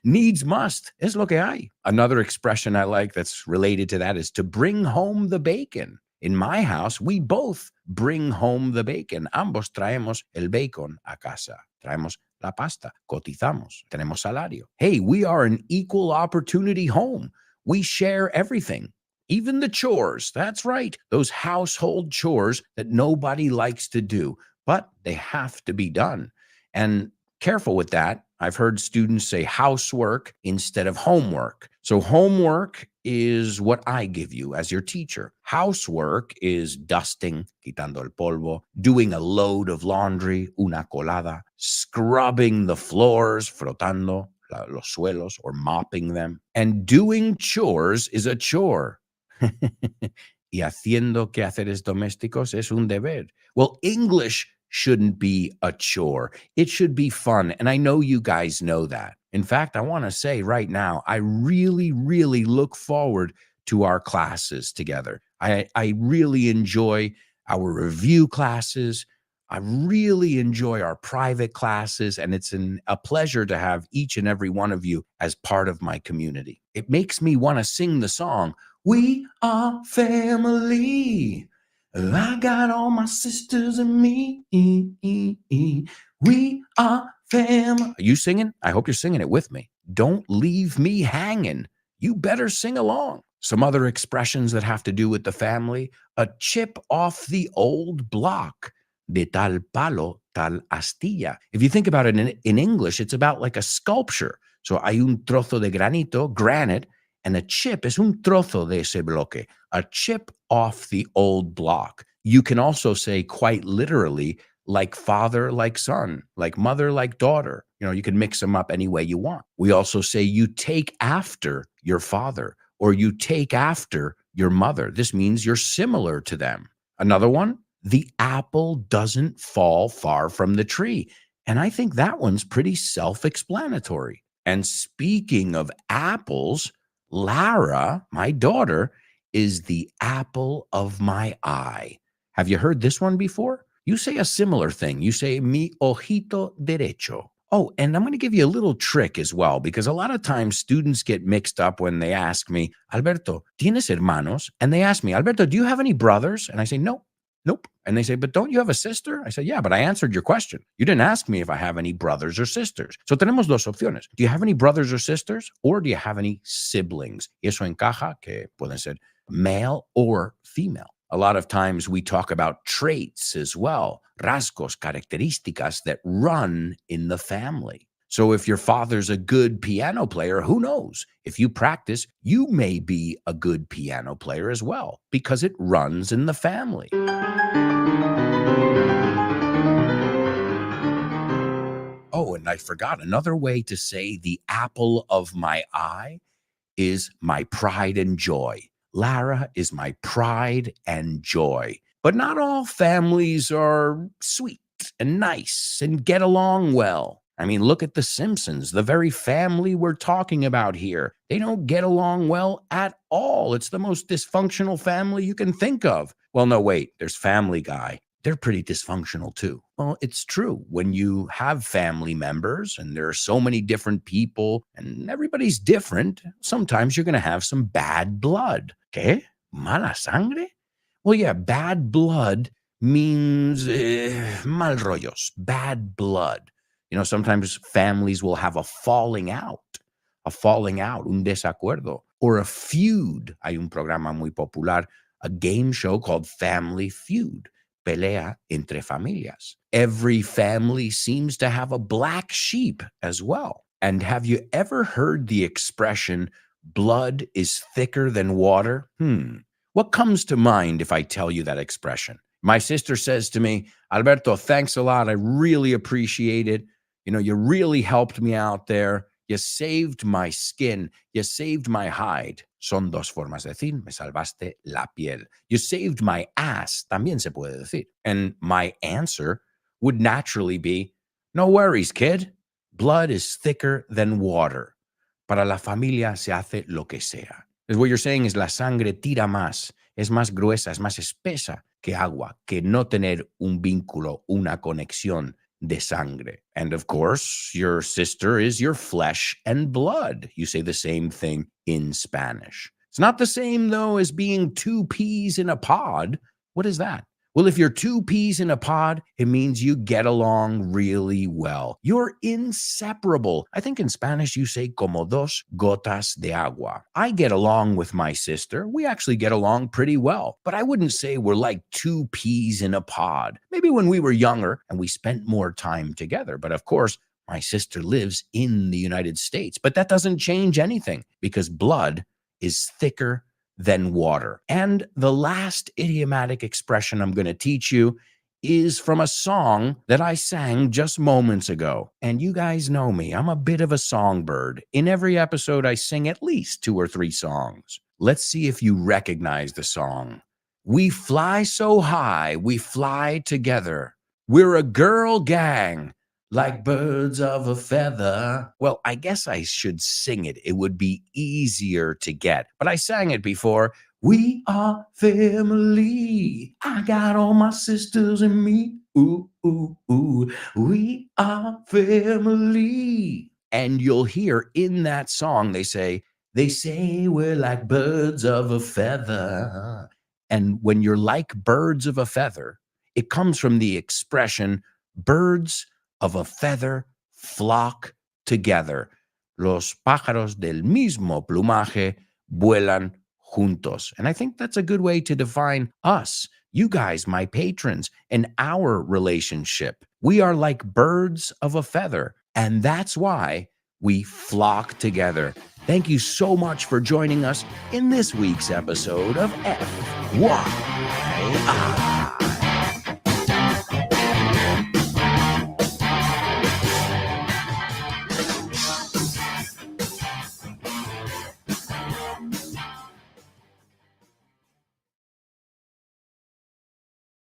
needs must. Es lo que hay. Another expression I like that's related to that is to bring home the bacon. In my house, we both bring home the bacon. Ambos traemos el bacon a casa. Traemos la pasta. Cotizamos. Tenemos salario. Hey, we are an equal opportunity home. We share everything, even the chores. That's right. Those household chores that nobody likes to do, but they have to be done. And careful with that. I've heard students say housework instead of homework. So homework is what I give you as your teacher. Housework is dusting, quitando el polvo, doing a load of laundry, una colada, scrubbing the floors, frotando los suelos, or mopping them. And doing chores is a chore. Y haciendo quehaceres domésticos es un deber. Well, English shouldn't be a chore. It should be fun. And I know you guys know that. In fact, I want to say right now, I really, really look forward to our classes together. I really enjoy our review classes. I really enjoy our private classes, and it's a pleasure to have each and every one of you as part of my community. It makes me want to sing the song, We Are Family. I got all my sisters and me. We are family. Are you singing? I hope you're singing it with me. Don't leave me hanging. You better sing along. Some other expressions that have to do with the family: a chip off the old block. De tal palo, tal astilla. If you think about it in English, it's about like a sculpture. So hay un trozo de granito, granite, and a chip es un trozo de ese bloque, a chip off the old block. You can also say quite literally, like father, like son, like mother, like daughter. You can mix them up any way you want. We also say you take after your father, or you take after your mother. This means you're similar to them. Another one, the apple doesn't fall far from the tree. And I think that one's pretty self-explanatory. And speaking of apples, Lara, my daughter, is the apple of my eye. Have you heard this one before? You say a similar thing. You say, mi ojito derecho. Oh, and I'm going to give you a little trick as well, because a lot of times students get mixed up when they ask me, Alberto, ¿tienes hermanos? And they ask me, Alberto, do you have any brothers? And I say, no. Nope. And they say, but don't you have a sister? I say, yeah, but I answered your question. You didn't ask me if I have any brothers or sisters. So tenemos dos opciones. Do you have any brothers or sisters? Or do you have any siblings? Y eso encaja que pueden ser male or female. A lot of times we talk about traits as well, rasgos, características that run in the family. So if your father's a good piano player, who knows? If you practice, you may be a good piano player as well, because it runs in the family. Oh, and I forgot, another way to say the apple of my eye is my pride and joy. Lara is my pride and joy. But not all families are sweet and nice and get along well. I mean, look at The Simpsons, the very family we're talking about here. They don't get along well at all. It's the most dysfunctional family you can think of. Well, no, wait, there's Family Guy. They're pretty dysfunctional too. Well, it's true. When you have family members and there are so many different people and everybody's different, sometimes you're going to have some bad blood. ¿Qué? ¿Mala sangre? Well, yeah, bad blood means mal rollos, bad blood. Sometimes families will have a falling out, un desacuerdo, or a feud. Hay un programa muy popular, a game show called Family Feud, pelea entre familias. Every family seems to have a black sheep as well. And have you ever heard the expression, blood is thicker than water? What comes to mind if I tell you that expression? My sister says to me, Alberto, thanks a lot. I really appreciate it. You really helped me out there. You saved my skin. You saved my hide. Son dos formas de decir, me salvaste la piel. You saved my ass. También se puede decir. And my answer would naturally be, no worries, kid. Blood is thicker than water. Para la familia se hace lo que sea. What you're saying is la sangre tira más. Es más gruesa, es más espesa que agua, que no tener un vínculo, una conexión de sangre. And of course, your sister is your flesh and blood. You say the same thing in Spanish. It's not the same, though, as being two peas in a pod. What is that? Well, if you're two peas in a pod, it means you get along really well. You're inseparable. I think in Spanish you say como dos gotas de agua. I get along with my sister. We actually get along pretty well. But I wouldn't say we're like two peas in a pod. Maybe when we were younger and we spent more time together. But of course, my sister lives in the United States. But that doesn't change anything because blood is thicker than water. And the last idiomatic expression I'm going to teach you is from a song that I sang just moments ago. And you guys know me, I'm a bit of a songbird. In every episode, I sing at least 2 or 3 songs. Let's see if you recognize the song. We fly so high, we fly together. We're a girl gang, like birds of a feather. Well, I guess I should sing it. It would be easier to get. But I sang it before. We are family. I got all my sisters and me. Ooh, ooh, ooh, we are family. And you'll hear in that song, they say we're like birds of a feather. And when you're like birds of a feather, it comes from the expression birds of a feather flock together. Los pájaros del mismo plumaje vuelan juntos. And I think that's a good way to define us, you guys, my patrons, and our relationship. We are like birds of a feather, and that's why we flock together. Thank you so much for joining us in this week's episode of FYI.